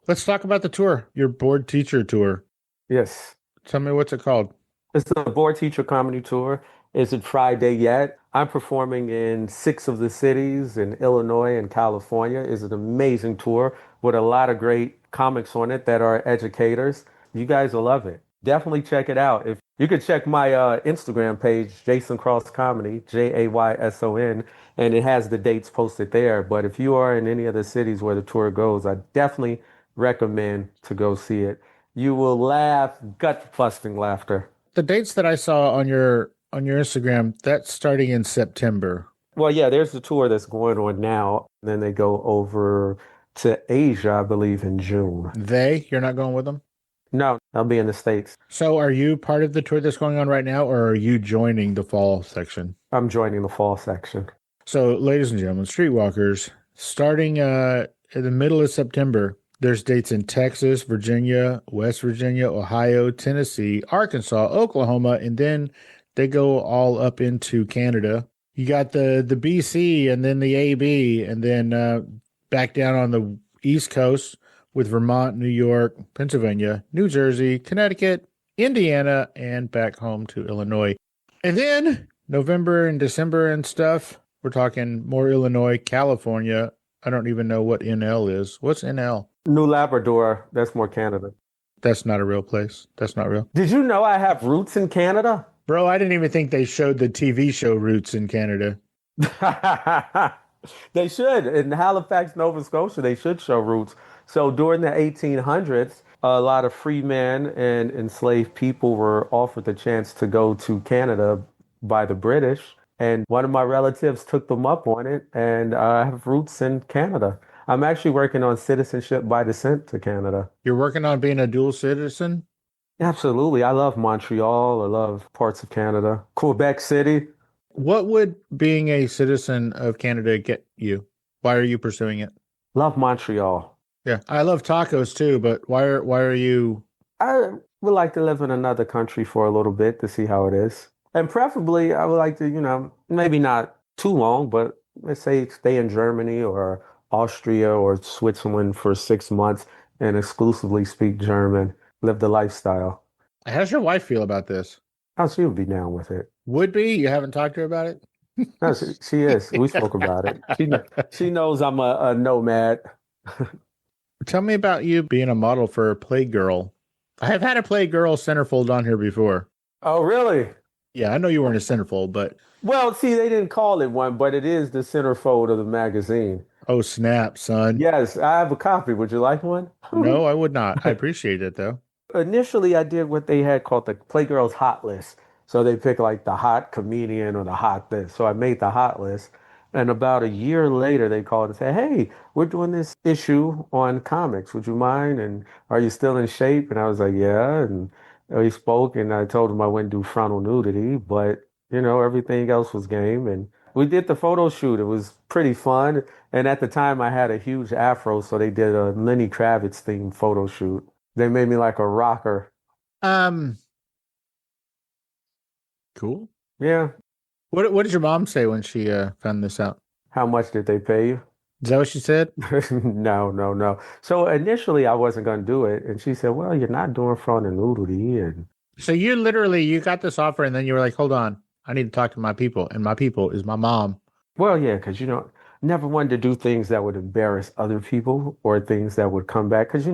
Speaker 3: Let's talk about the tour, your board teacher tour.
Speaker 4: Yes.
Speaker 3: Tell me what's it called?
Speaker 4: It's the Board Teacher Comedy Tour. Isn't Friday yet. I'm performing in 6 of the cities in Illinois and California. It's an amazing tour with a lot of great comics on it that are educators. You guys will love it. Definitely check it out. If you could check my Instagram page, Jayson Cross Comedy, Jayson, and it has the dates posted there. But if you are in any of the cities where the tour goes, I definitely recommend to go see it. You will laugh, gut-busting laughter.
Speaker 3: The dates that I saw on your Instagram, that's starting in September.
Speaker 4: Well, yeah, there's the tour that's going on now. Then they go over to Asia, I believe, in June.
Speaker 3: You're not going with them?
Speaker 4: No, I'll be in the States.
Speaker 3: So are you part of the tour that's going on right now, or are you joining the fall section?
Speaker 4: I'm joining the fall section.
Speaker 3: So, ladies and gentlemen, Streetwalkers, starting in the middle of September, there's dates in Texas, Virginia, West Virginia, Ohio, Tennessee, Arkansas, Oklahoma, and then they go all up into Canada. You got the BC and then the AB, and then back down on the East Coast with Vermont, New York, Pennsylvania, New Jersey, Connecticut, Indiana, and back home to Illinois. And then November and December and stuff, we're talking more Illinois, California. I don't even know what NL is. What's NL?
Speaker 4: New Labrador, that's more Canada.
Speaker 3: That's not a real place. That's not real.
Speaker 4: Did you know I have roots in Canada?
Speaker 3: Bro, I didn't even think they showed the TV show Roots in Canada.
Speaker 4: They should. In Halifax, Nova Scotia, they should show roots. So during the 1800s, a lot of free men and enslaved people were offered the chance to go to Canada by the British. And one of my relatives took them up on it, and I have roots in Canada. I'm actually working on citizenship by descent to Canada.
Speaker 3: You're working on being a dual citizen?
Speaker 4: Absolutely. I love Montreal. I love parts of Canada. Quebec City.
Speaker 3: What would being a citizen of Canada get you? Why are you pursuing it?
Speaker 4: Love Montreal.
Speaker 3: Yeah, I love tacos too, but why are you?
Speaker 4: I would like to live in another country for a little bit to see how it is. And preferably, I would like to, maybe not too long, but let's say stay in Germany or Austria or Switzerland for 6 months and exclusively speak German, live the lifestyle.
Speaker 3: How does your wife feel about this?
Speaker 4: Oh, she would be down with it.
Speaker 3: Would be? You haven't talked to her about it?
Speaker 4: No, she is. We spoke about it. She knows I'm a nomad.
Speaker 3: Tell me about you being a model for Playgirl. I have had a Playgirl centerfold on here before.
Speaker 4: Oh, really?
Speaker 3: Yeah, I know you weren't a centerfold, but
Speaker 4: Well, see, they didn't call it one, but it is the centerfold of the magazine.
Speaker 3: oh snap, son.
Speaker 4: Yes, I have a copy. Would you like one?
Speaker 3: No, I would not. I appreciate it though.
Speaker 4: Initially, I did what they had called the Playgirls Hot List. So they pick like the hot comedian or the hot this. So I made the hot list. And about a year later, they called and said, "Hey, we're doing this issue on comics. Would you mind? And are you still in shape?" And I was like, "Yeah." And we spoke and I told him I wouldn't do frontal nudity, but everything else was game. And we did the photo shoot. It was pretty fun. And at the time, I had a huge afro. So they did a Lenny Kravitz themed photo shoot. They made me like a rocker.
Speaker 3: Cool.
Speaker 4: Yeah.
Speaker 3: What did your mom say when she found this out?
Speaker 4: How much did they pay you?
Speaker 3: Is that what she said?
Speaker 4: No. So initially I wasn't going to do it. And she said, "Well, you're not doing frontal nudity." And
Speaker 3: So you got this offer and then you were like, hold on, I need to talk to my people. And my people is my mom.
Speaker 4: well, yeah, because, never wanted to do things that would embarrass other people or things that would come back. Because,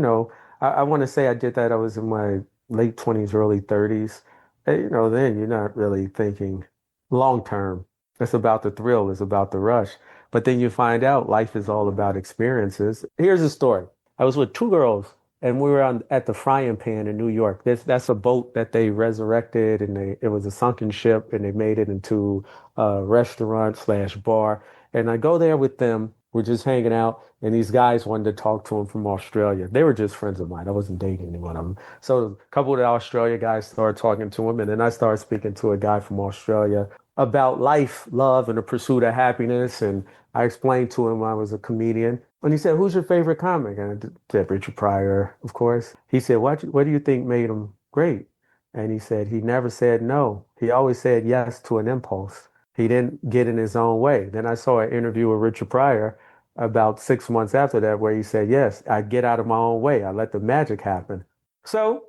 Speaker 4: I want to say I did that. I was in my late 20s, early 30s. And, then you're not really thinking long term. It's about the thrill. It's about the rush. But then you find out life is all about experiences. Here's a story. I was with two girls and we were at the Frying Pan in New York. That's a boat that they resurrected and it was a sunken ship and they made it into a restaurant slash bar. And I go there with them. We're just hanging out and these guys wanted to talk to them from Australia. They were just friends of mine. I wasn't dating any one of them. So a couple of the Australia guys started talking to him and then I started speaking to a guy from Australia about life, love, and the pursuit of happiness. And I explained to him I was a comedian. And he said, "Who's your favorite comic?" And I said, "Richard Pryor, of course." He said, what do you think made him great?" And he said, "He never said no. He always said yes to an impulse. He didn't get in his own way." Then I saw an interview with Richard Pryor about 6 months after that where he said, "Yes, I get out of my own way. I let the magic happen." So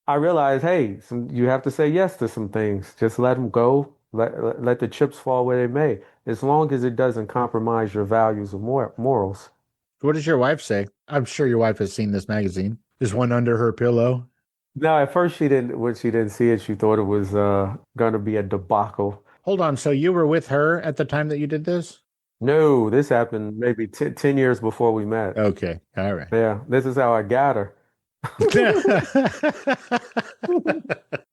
Speaker 4: I realized, hey, you have to say yes to some things. Just let them go. Let the chips fall where they may, as long as it doesn't compromise your values or morals.
Speaker 3: What does your wife say? I'm sure your wife has seen this magazine. Is one under her pillow?
Speaker 4: No, at first she didn't. When she didn't see it, she thought it was going to be a debacle.
Speaker 3: Hold on. So you were with her at the time that you did this?
Speaker 4: No, this happened maybe 10 years before we met.
Speaker 3: Okay. All right.
Speaker 4: Yeah, this is how I got her.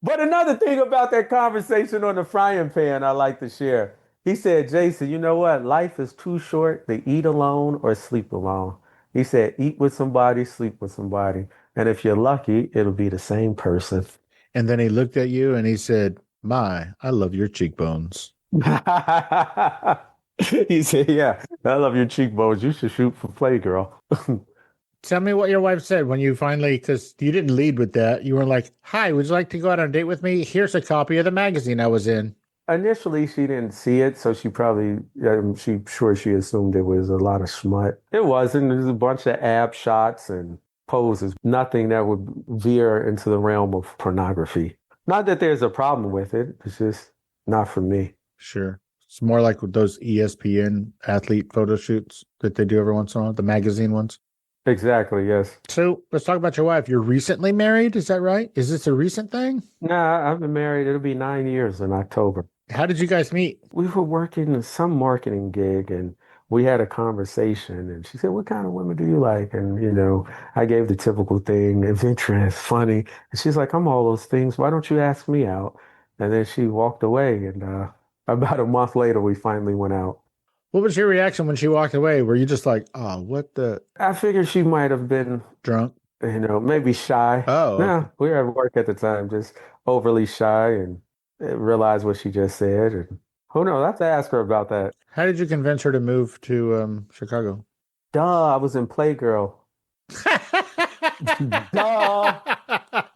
Speaker 4: But another thing about that conversation on the Frying Pan I like to share. He said, "Jayson, you know what? Life is too short to eat alone or sleep alone." He said, "Eat with somebody, sleep with somebody. And if you're lucky, it'll be the same person."
Speaker 3: And then he looked at you and he said, "My, I love your cheekbones."
Speaker 4: He said, "Yeah, I love your cheekbones. You should shoot for Playgirl."
Speaker 3: Tell me what your wife said when you finally, because you didn't lead with that. You were like, "Hi, would you like to go out on a date with me? Here's a copy of the magazine I was in."
Speaker 4: Initially, she didn't see it, so she probably, she assumed it was a lot of smut. It wasn't. It was a bunch of ab shots and poses, nothing that would veer into the realm of pornography. Not that there's a problem with it. It's just not for me.
Speaker 3: Sure. It's more like those ESPN athlete photo shoots that they do every once in a while, the magazine ones.
Speaker 4: Exactly, yes.
Speaker 3: So let's talk about your wife. You're recently married, is that right? Is this a recent thing?
Speaker 4: Nah, I've been married. It'll be 9 years in October.
Speaker 3: How did you guys meet?
Speaker 4: We were working some marketing gig and we had a conversation and she said, "What kind of women do you like?" And, I gave the typical thing, adventurous, funny. And she's like, "I'm all those things. Why don't you ask me out?" And then she walked away and about a month later, we finally went out.
Speaker 3: What was your reaction when she walked away? Were you just like, "Oh, what the..."
Speaker 4: I figured she might have been
Speaker 3: Drunk?
Speaker 4: maybe shy.
Speaker 3: Oh,
Speaker 4: No,
Speaker 3: okay.
Speaker 4: we were at work at the time, just overly shy and realized what she just said. And who knows? I have to ask her about that.
Speaker 3: How did you convince her to move to Chicago?
Speaker 4: Duh, I was in Playgirl. Duh.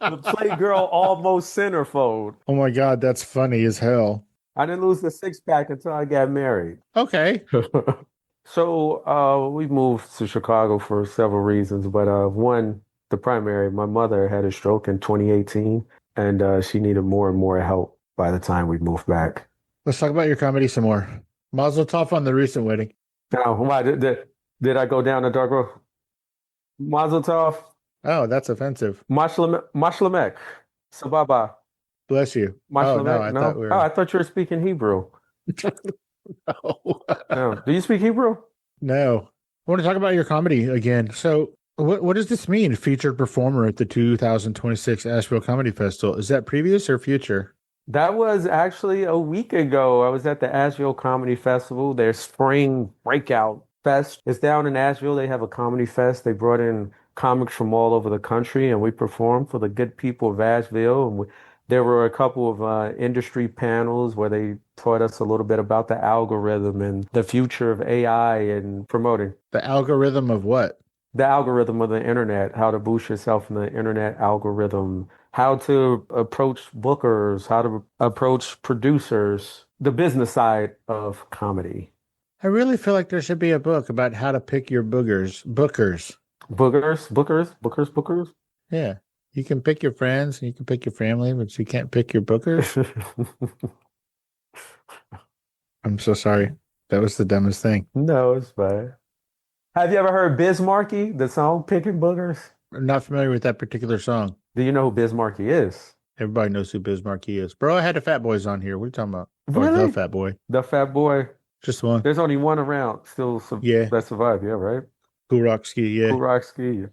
Speaker 4: The Playgirl almost centerfold.
Speaker 3: Oh my God, that's funny as hell.
Speaker 4: I didn't lose the six-pack until I got married.
Speaker 3: Okay.
Speaker 4: So we moved to Chicago for several reasons, but one, the primary, my mother had a stroke in 2018, and she needed more and more help by the time we moved back.
Speaker 3: Let's talk about your comedy some more. Mazel tov on the recent wedding.
Speaker 4: Now, why did I go down the dark road? Mazel tov,
Speaker 3: Oh, that's offensive.
Speaker 4: Mashlamek, Sababa,
Speaker 3: Bless you.
Speaker 4: Mashlamek.
Speaker 3: Oh, no, I thought we were...
Speaker 4: Oh, I thought you were speaking Hebrew.
Speaker 3: No.
Speaker 4: No. Do you speak Hebrew?
Speaker 3: No. I want to talk about your comedy again. So what does this mean, featured performer at the 2026 Asheville Comedy Festival? Is that previous or future?
Speaker 4: That was actually a week ago. I was at the Asheville Comedy Festival, their spring breakout fest. It's down in Asheville. They have a comedy fest. They brought in comics from all over the country, and we performed for the good people of Asheville. And there were a couple of industry panels where they taught us a little bit about the algorithm and the future of AI and promoting.
Speaker 3: The algorithm of what?
Speaker 4: The algorithm of the internet, how to boost yourself in the internet algorithm, how to approach bookers, how to approach producers, the business side of comedy.
Speaker 3: I really feel like there should be a book about how to pick your bookers.
Speaker 4: Bookers.
Speaker 3: Yeah. You can pick your friends and you can pick your family, but you can't pick your bookers. I'm so sorry. That was the dumbest thing.
Speaker 4: No, it's fine. Have you ever heard Biz Markie, the song Picking Boogers?
Speaker 3: I'm not familiar with that particular song.
Speaker 4: Do you know who Biz Markie is?
Speaker 3: Everybody knows who Biz Markie is. Bro, I had the Fat Boys on here. What are you talking about? Or
Speaker 4: Really?
Speaker 3: the Fat Boy.
Speaker 4: The Fat Boy.
Speaker 3: Just one.
Speaker 4: There's only one around still that survived. Yeah, right?
Speaker 3: Cool Rock Ski, yeah.
Speaker 4: Cool Rock Ski.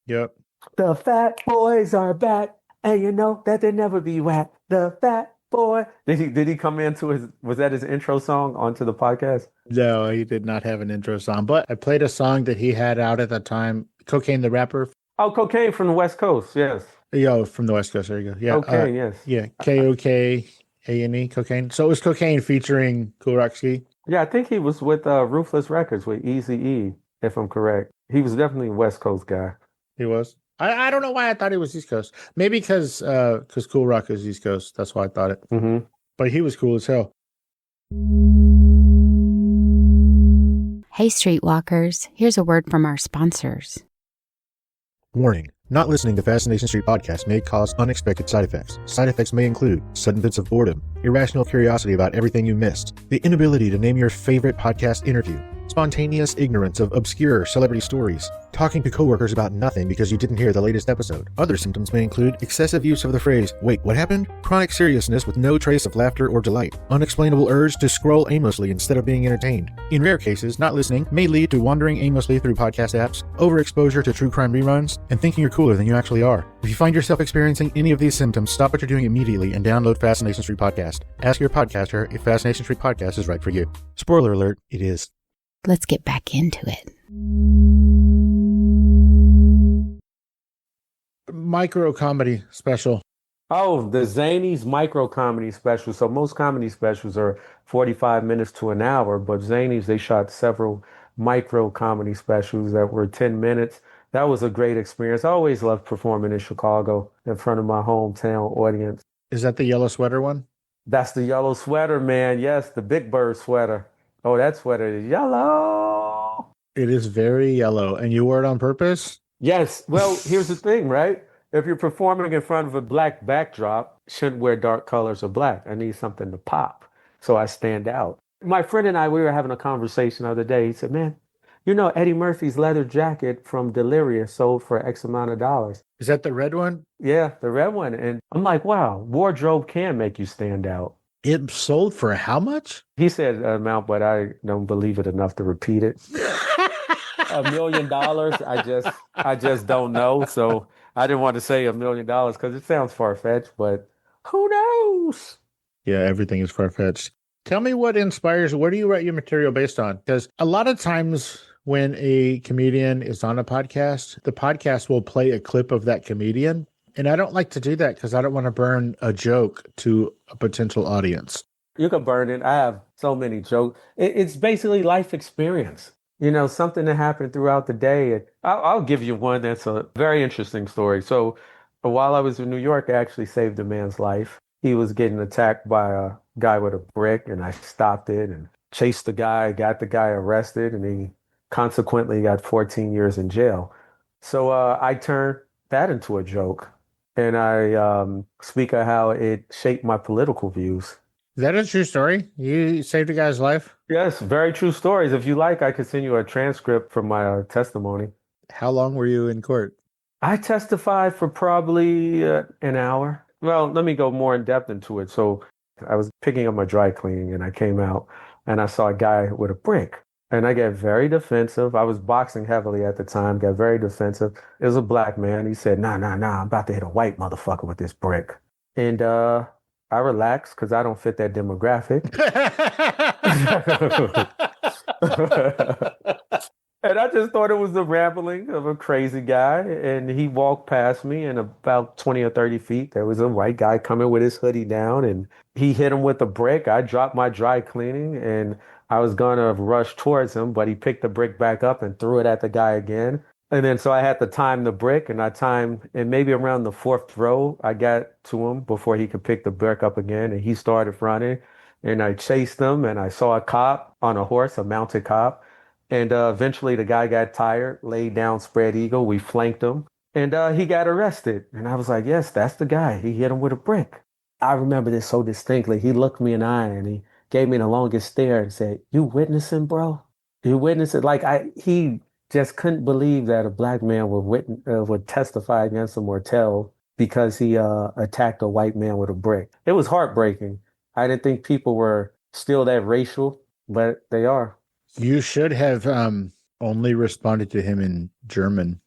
Speaker 3: Yep.
Speaker 4: The Fat Boys are back, and you know that they never be whack. The Fat Boy. Did he come into was that his intro song onto the podcast?
Speaker 3: No, he did not have an intro song, but I played a song that he had out at the time, Cocaine the Rapper.
Speaker 4: Oh, Cocaine from the West Coast, yes.
Speaker 3: Yo, from the West Coast, there you go. Yeah.
Speaker 4: Cocaine, yes.
Speaker 3: Yeah, Kokane, Cocaine. So it was Cocaine featuring Cool Rock Ski.
Speaker 4: Yeah, I think he was with Ruthless Records with Eazy-E, if I'm correct. He was definitely a West Coast guy.
Speaker 3: He was. I don't know why I thought he was East Coast. Maybe because Cool Rock is East Coast. That's why I thought it.
Speaker 4: Mm-hmm.
Speaker 3: But he was cool as hell.
Speaker 5: Hey, Streetwalkers, here's a word from our sponsors.
Speaker 6: Warning. Not listening to Fascination Street podcast may cause unexpected side effects. Side effects may include sudden fits of boredom, irrational curiosity about everything you missed, the inability to name your favorite podcast interview, spontaneous ignorance of obscure celebrity stories, talking to coworkers about nothing because you didn't hear the latest episode. Other symptoms may include excessive use of the phrase, "Wait, what happened?" Chronic seriousness with no trace of laughter or delight, unexplainable urge to scroll aimlessly instead of being entertained. In rare cases, not listening may lead to wandering aimlessly through podcast apps, overexposure to true crime reruns, and thinking you're cooler than you actually are. If you find yourself experiencing any of these symptoms, stop what you're doing immediately and download Fascination Street Podcast. Ask your podcaster if Fascination Street Podcast is right for you. Spoiler alert, it is.
Speaker 5: Let's get back into it.
Speaker 3: Micro comedy special.
Speaker 4: Oh, the Zany's micro comedy special. So most comedy specials are 45 minutes to an hour, but Zany's, they shot several micro comedy specials that were 10 minutes. That was a great experience. I always loved performing in Chicago in front of my hometown audience.
Speaker 3: Is that the yellow sweater one?
Speaker 4: That's the yellow sweater, man. Yes, the Big Bird sweater. Oh, that sweater is yellow.
Speaker 3: It is very yellow. And you wore it on purpose?
Speaker 4: Yes. Well, here's the thing, right? If you're performing in front of a black backdrop, shouldn't wear dark colors or black. I need something to pop so I stand out. My friend and I, we were having a conversation the other day. He said, man, you know, Eddie Murphy's leather jacket from Delirious sold for X amount of dollars.
Speaker 3: Is that the red one?
Speaker 4: Yeah, the red one. And I'm like, wow, wardrobe can make you stand out.
Speaker 3: It sold for how much?
Speaker 4: He said an amount, but I don't believe it enough to repeat it. $1 million. I just don't know. So I didn't want to say $1 million because it sounds far-fetched, but who knows?
Speaker 3: Yeah, everything is far-fetched. Tell me what inspires, where do you write your material based on? Because a lot of times when a comedian is on a podcast, the podcast will play a clip of that comedian. And I don't like to do that because I don't want to burn a joke to a potential audience.
Speaker 4: You can burn it. I have so many jokes. It's basically life experience. You know, something that happened throughout the day. I'll give you one that's a very interesting story. So while I was in New York, I actually saved a man's life. He was getting attacked by a guy with a brick, and I stopped it and chased the guy, got the guy arrested, and he consequently got 14 years in jail. So I turned that into a joke, and I speak of how it shaped my political views.
Speaker 3: Is that a true story? You saved a guy's life?
Speaker 4: Yes, very true stories. If you like, I could send you a transcript from my testimony.
Speaker 3: How long were you in court?
Speaker 4: I testified for probably an hour. Well, let me go more in depth into it. So I was picking up my dry cleaning and I came out and I saw a guy with a brick and I got very defensive. I was boxing heavily at the time, got very defensive. It was a black man. He said, nah, I'm about to hit a white motherfucker with this brick. And I relaxed because I don't fit that demographic. And I just thought it was the rambling of a crazy guy. And he walked past me, and about 20 or 30 feet, there was a white guy coming with his hoodie down, and he hit him with a brick. I dropped my dry cleaning, and I was going to rush towards him, but he picked the brick back up and threw it at the guy again. And then so I had to time the brick, and I timed, and maybe around the fourth throw, I got to him before he could pick the brick up again, and he started running. And I chased him, and I saw a cop on a horse, a mounted cop. And eventually the guy got tired, laid down spread eagle. We flanked him and he got arrested. And I was like, yes, that's the guy. He hit him with a brick. I remember this so distinctly. He looked me in the eye and he gave me the longest stare and said, you witnessing, bro? You witnessing? He just couldn't believe that a black man would testify against him or tell because he attacked a white man with a brick. It was heartbreaking. I didn't think people were still that racial, but they are.
Speaker 3: You should have only responded to him in German.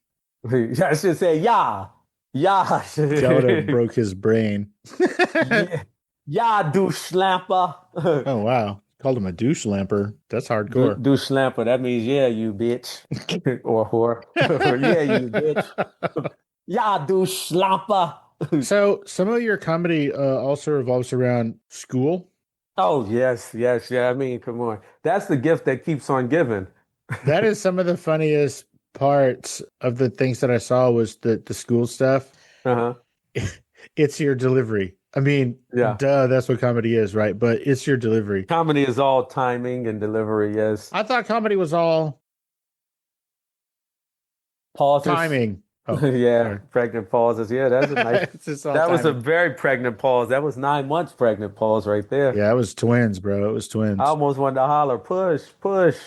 Speaker 4: I should say, yeah, yeah.
Speaker 3: That would have broke his brain.
Speaker 4: Yeah, yeah, du Schlamper.
Speaker 3: Oh, wow. Called him a douche lamper. That's hardcore.
Speaker 4: Du Schlamper. That means, yeah, you bitch. Or whore. Yeah, you bitch. Yeah, du Schlamper.
Speaker 3: So some of your comedy also revolves around school.
Speaker 4: Oh, yes, yes, yeah. I mean, come on. That's the gift that keeps on giving.
Speaker 3: That is some of the funniest parts of the things that I saw was the school stuff.
Speaker 4: Uh-huh.
Speaker 3: It's your delivery. I mean,
Speaker 4: Yeah.
Speaker 3: duh, that's what comedy is, right? But it's your delivery.
Speaker 4: Comedy is all timing and delivery, yes.
Speaker 3: I thought comedy was all
Speaker 4: Pauses.
Speaker 3: timing. Oh,
Speaker 4: Yeah,
Speaker 3: sorry.
Speaker 4: pregnant pauses. Yeah, that's a nice.
Speaker 3: It's just all
Speaker 4: That was a
Speaker 3: timing.
Speaker 4: very pregnant pause. That was 9 months pregnant pause right there.
Speaker 3: Yeah, it was twins, bro. It was twins.
Speaker 4: I almost wanted to holler, push, push.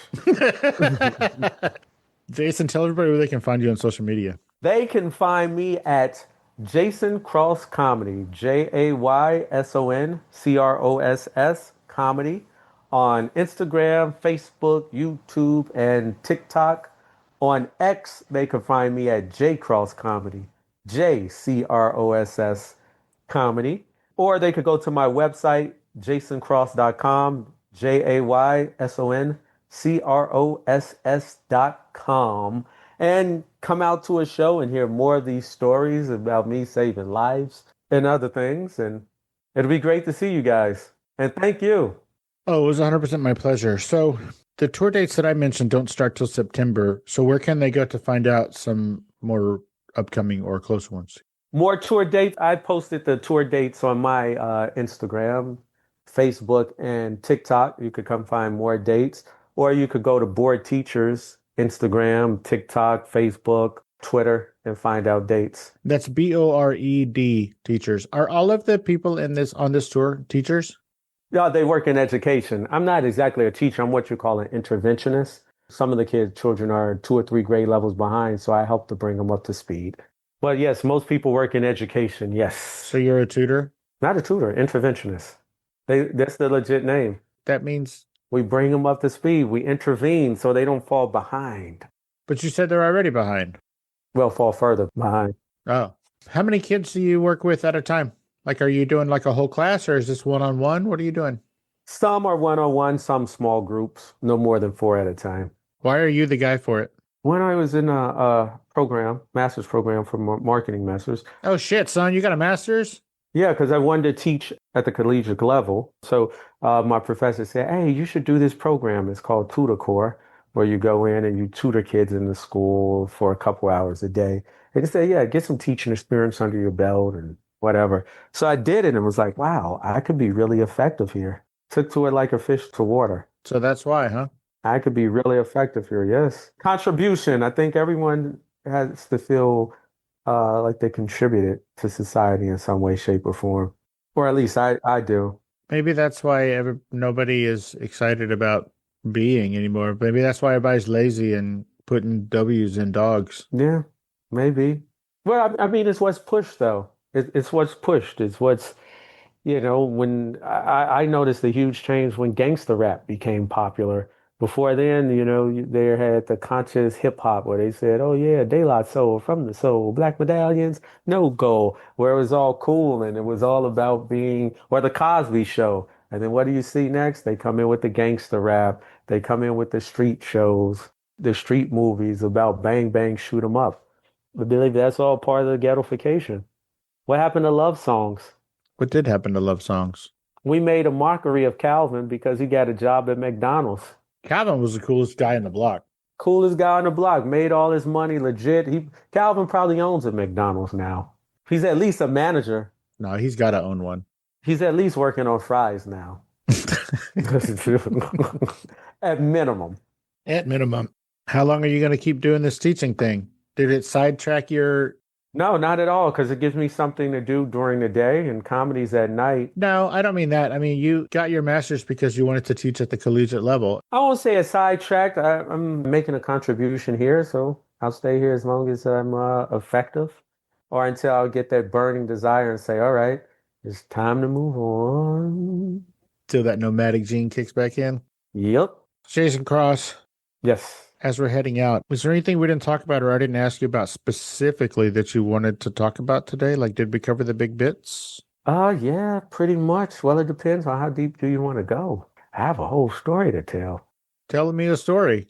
Speaker 3: Jason, tell everybody where they can find you on social media.
Speaker 4: They can find me at Jayson Cross Comedy, JaysonCross Comedy on Instagram, Facebook, YouTube, and TikTok. On X, they can find me at JCross Comedy, JCross Comedy. Or they could go to my website, JaysonCross.com, JaysonCross.com, and come out to a show and hear more of these stories about me saving lives and other things. And it'll be great to see you guys. And thank you.
Speaker 3: Oh, it was 100% my pleasure. So the tour dates that I mentioned don't start till September. So where can they go to find out some more upcoming or close ones?
Speaker 4: More tour dates. I posted the tour dates on my Instagram, Facebook, and TikTok. You could come find more dates. Or you could go to Board Teachers, Instagram, TikTok, Facebook, Twitter, and find out dates.
Speaker 3: That's BORED teachers. Are all of the people in this on this tour teachers?
Speaker 4: Yeah, they work in education. I'm not exactly a teacher. I'm what you call an interventionist. Some of the children are 2 or 3 grade levels behind, so I help to bring them up to speed. But yes, most people work in education. Yes.
Speaker 3: So you're a tutor?
Speaker 4: Not a tutor, interventionist. That's the legit name.
Speaker 3: That means,
Speaker 4: We bring them up to speed. We intervene so they don't fall behind.
Speaker 3: but you said they're already behind.
Speaker 4: Well, fall further behind.
Speaker 3: Oh. How many kids do you work with at a time? Like, are you doing like a whole class or is this one-on-one? What are you doing?
Speaker 4: Some are one-on-one, some small groups, no more than 4 at a time.
Speaker 3: Why are you the guy for it?
Speaker 4: When I was in a master's program for marketing masters,
Speaker 3: Oh, shit, son, you got a master's?
Speaker 4: yeah, because I wanted to teach at the collegiate level. So my professor said, hey, you should do this program. It's called Tutor Corps, where you go in and you tutor kids in the school for a couple hours a day. And he said, yeah, get some teaching experience under your belt and whatever. So I did it and was like, wow, I could be really effective here. Took to it like a fish to water.
Speaker 3: So that's why, huh?
Speaker 4: I could be really effective here, yes. Contribution. I think everyone has to feel like they contributed to society in some way, shape, or form. Or at least I do.
Speaker 3: Maybe that's why nobody is excited about being anymore. Maybe that's why everybody's lazy and putting W's in dogs.
Speaker 4: Yeah, maybe. Well, I mean, it's what's pushed, though. It's what's pushed. It's what's, when I noticed a huge change when gangster rap became popular. Before then, they had the conscious hip hop where they said, oh yeah, De La Soul, from the soul, black medallions, no gold, where it was all cool and it was all about being, or the Cosby Show. And then what do you see next? They come in with the gangster rap. They come in with the street shows, the street movies about bang, bang, shoot 'em up. I believe that's all part of the ghettoification. What happened to love songs?
Speaker 3: What did happen to love songs?
Speaker 4: We made a mockery of Calvin because he got a job at McDonald's.
Speaker 3: Calvin was the coolest guy in the block.
Speaker 4: Coolest guy on the block, made all his money legit. Calvin probably owns a McDonald's now. He's at least a manager.
Speaker 3: No, he's got to own one.
Speaker 4: He's at least working on fries now. At minimum.
Speaker 3: At minimum. How long are you going to keep doing this teaching thing? Did it sidetrack your...
Speaker 4: No, not at all, because it gives me something to do during the day and comedy's at night.
Speaker 3: No, I don't mean that. I mean, you got your master's because you wanted to teach at the collegiate level.
Speaker 4: I won't say a sidetracked. I'm making a contribution here, so I'll stay here as long as I'm effective. or until I'll get that burning desire and say, all right, it's time to move on.
Speaker 3: Till that nomadic gene kicks back in.
Speaker 4: Yep.
Speaker 3: Jayson Cross,
Speaker 4: Yes.
Speaker 3: as we're heading out, was there anything we didn't talk about or I didn't ask you about specifically that you wanted to talk about today? Like, did we cover the big bits?
Speaker 4: Yeah, pretty much. Well, it depends on how deep do you want to go. I have a whole story to tell.
Speaker 3: Tell me a story.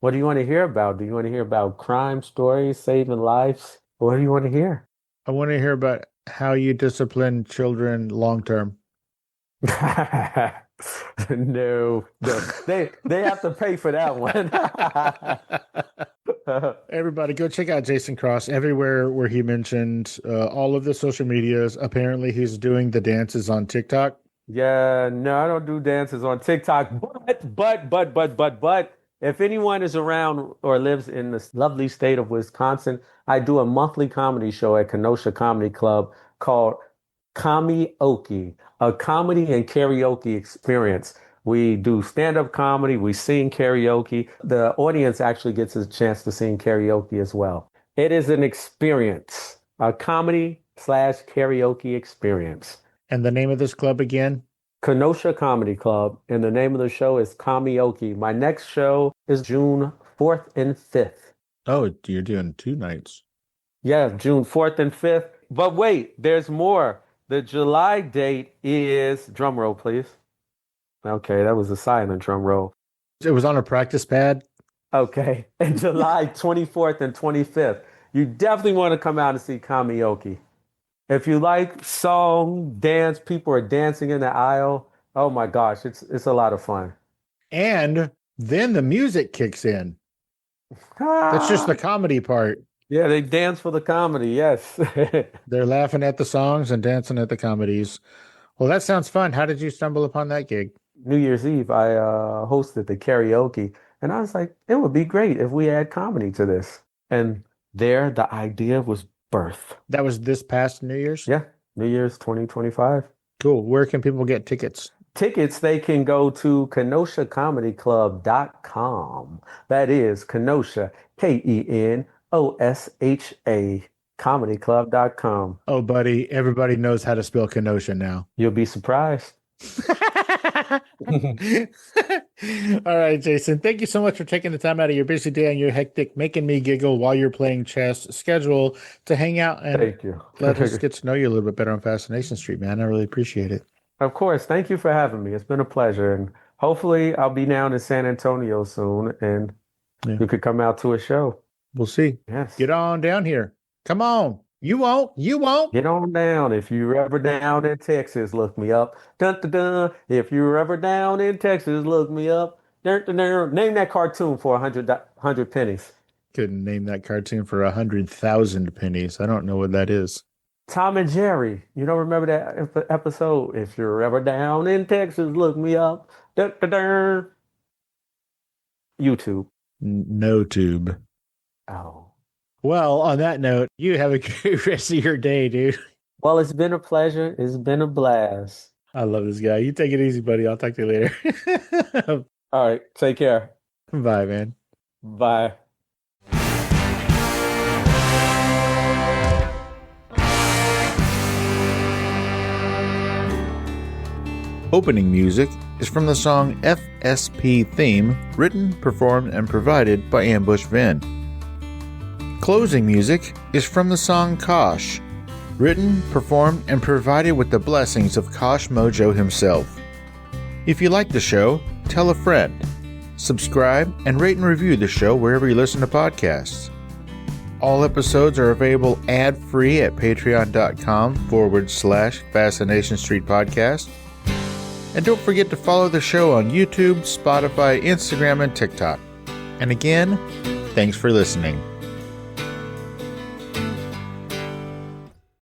Speaker 4: What do you want to hear about? Do you want to hear about crime stories, saving lives? What do you want to hear?
Speaker 3: I want to hear about how you discipline children long term.
Speaker 4: No. They have to pay for that one.
Speaker 3: Everybody, go check out Jayson Cross everywhere where he mentioned all of the social medias. Apparently, he's doing the dances on TikTok.
Speaker 4: Yeah, no, I don't do dances on TikTok. But, if anyone is around or lives in this lovely state of Wisconsin, I do a monthly comedy show at Kenosha Comedy Club called Karaoke, a comedy and karaoke experience. We do stand-up comedy, we sing karaoke. The audience actually gets a chance to sing karaoke as well. It is an experience, a comedy/karaoke experience.
Speaker 3: And the name of this club again?
Speaker 4: Kenosha Comedy Club, and the name of the show is Karaoke. My next show is June 4th and 5th.
Speaker 3: Oh, you're doing 2 nights.
Speaker 4: Yeah, June 4th and 5th. But wait, there's more. The July date is, drum roll, please. Okay, that was a silent drum roll.
Speaker 3: It was on a practice pad.
Speaker 4: Okay, and July 24th and 25th. You definitely want to come out and see Karaoke. If you like song, dance, people are dancing in the aisle. Oh my gosh, it's a lot of fun.
Speaker 3: And then the music kicks in. That's just the comedy part.
Speaker 4: Yeah, they dance for the comedy, yes.
Speaker 3: They're laughing at the songs and dancing at the comedies. Well, that sounds fun. How did you stumble upon that gig?
Speaker 4: New Year's Eve, I hosted the karaoke, and I was like, it would be great if we add comedy to this. And there, the idea was birth.
Speaker 3: That was this past New Year's?
Speaker 4: Yeah, New Year's 2025.
Speaker 3: Cool. Where can people get tickets?
Speaker 4: Tickets, they can go to KenoshaComedyClub.com. That is Kenosha, KENOSHA, comedyclub.com.
Speaker 3: Oh, buddy, everybody knows how to spell Kenosha now.
Speaker 4: You'll be surprised.
Speaker 3: All right, Jayson, thank you so much for taking the time out of your busy day and your hectic making me giggle while you're playing chess schedule to hang out and
Speaker 4: Thank you.
Speaker 3: let us get to know you a little bit better on Fascination Street, man. I really appreciate it.
Speaker 4: Of course. Thank you for having me. It's been a pleasure. And hopefully I'll be down in San Antonio soon and you could come out to a show.
Speaker 3: We'll see.
Speaker 4: Yes.
Speaker 3: Get on down here. Come on. You won't.
Speaker 4: Get on down. If you're ever down in Texas, look me up. Dun, dun, dun. If you're ever down in Texas, look me up. Dun, dun, dun. Name that cartoon for 100 pennies.
Speaker 3: Couldn't name that cartoon for 100,000 pennies. I don't know what that is.
Speaker 4: Tom and Jerry. You don't remember that episode? If you're ever down in Texas, look me up. Dun, dun, dun. YouTube.
Speaker 3: No tube.
Speaker 4: Oh.
Speaker 3: Well, on that note, you have a great rest of your day, dude.
Speaker 4: Well, it's been a pleasure. It's been a blast.
Speaker 3: I love this guy. You take it easy, buddy. I'll talk to you later.
Speaker 4: All right. Take care.
Speaker 3: Bye, man.
Speaker 4: Bye.
Speaker 3: Opening music is from the song FSP Theme, written, performed, and provided by Ambush Vin. Closing music is from the song Kosh, written, performed, and provided with the blessings of Kosh Mojo himself. If you like the show, tell a friend. Subscribe and rate and review the show wherever you listen to podcasts. All episodes are available ad-free at patreon.com/Fascination Street Podcast. And don't forget to follow the show on YouTube, Spotify, Instagram, and TikTok. And again, thanks for listening.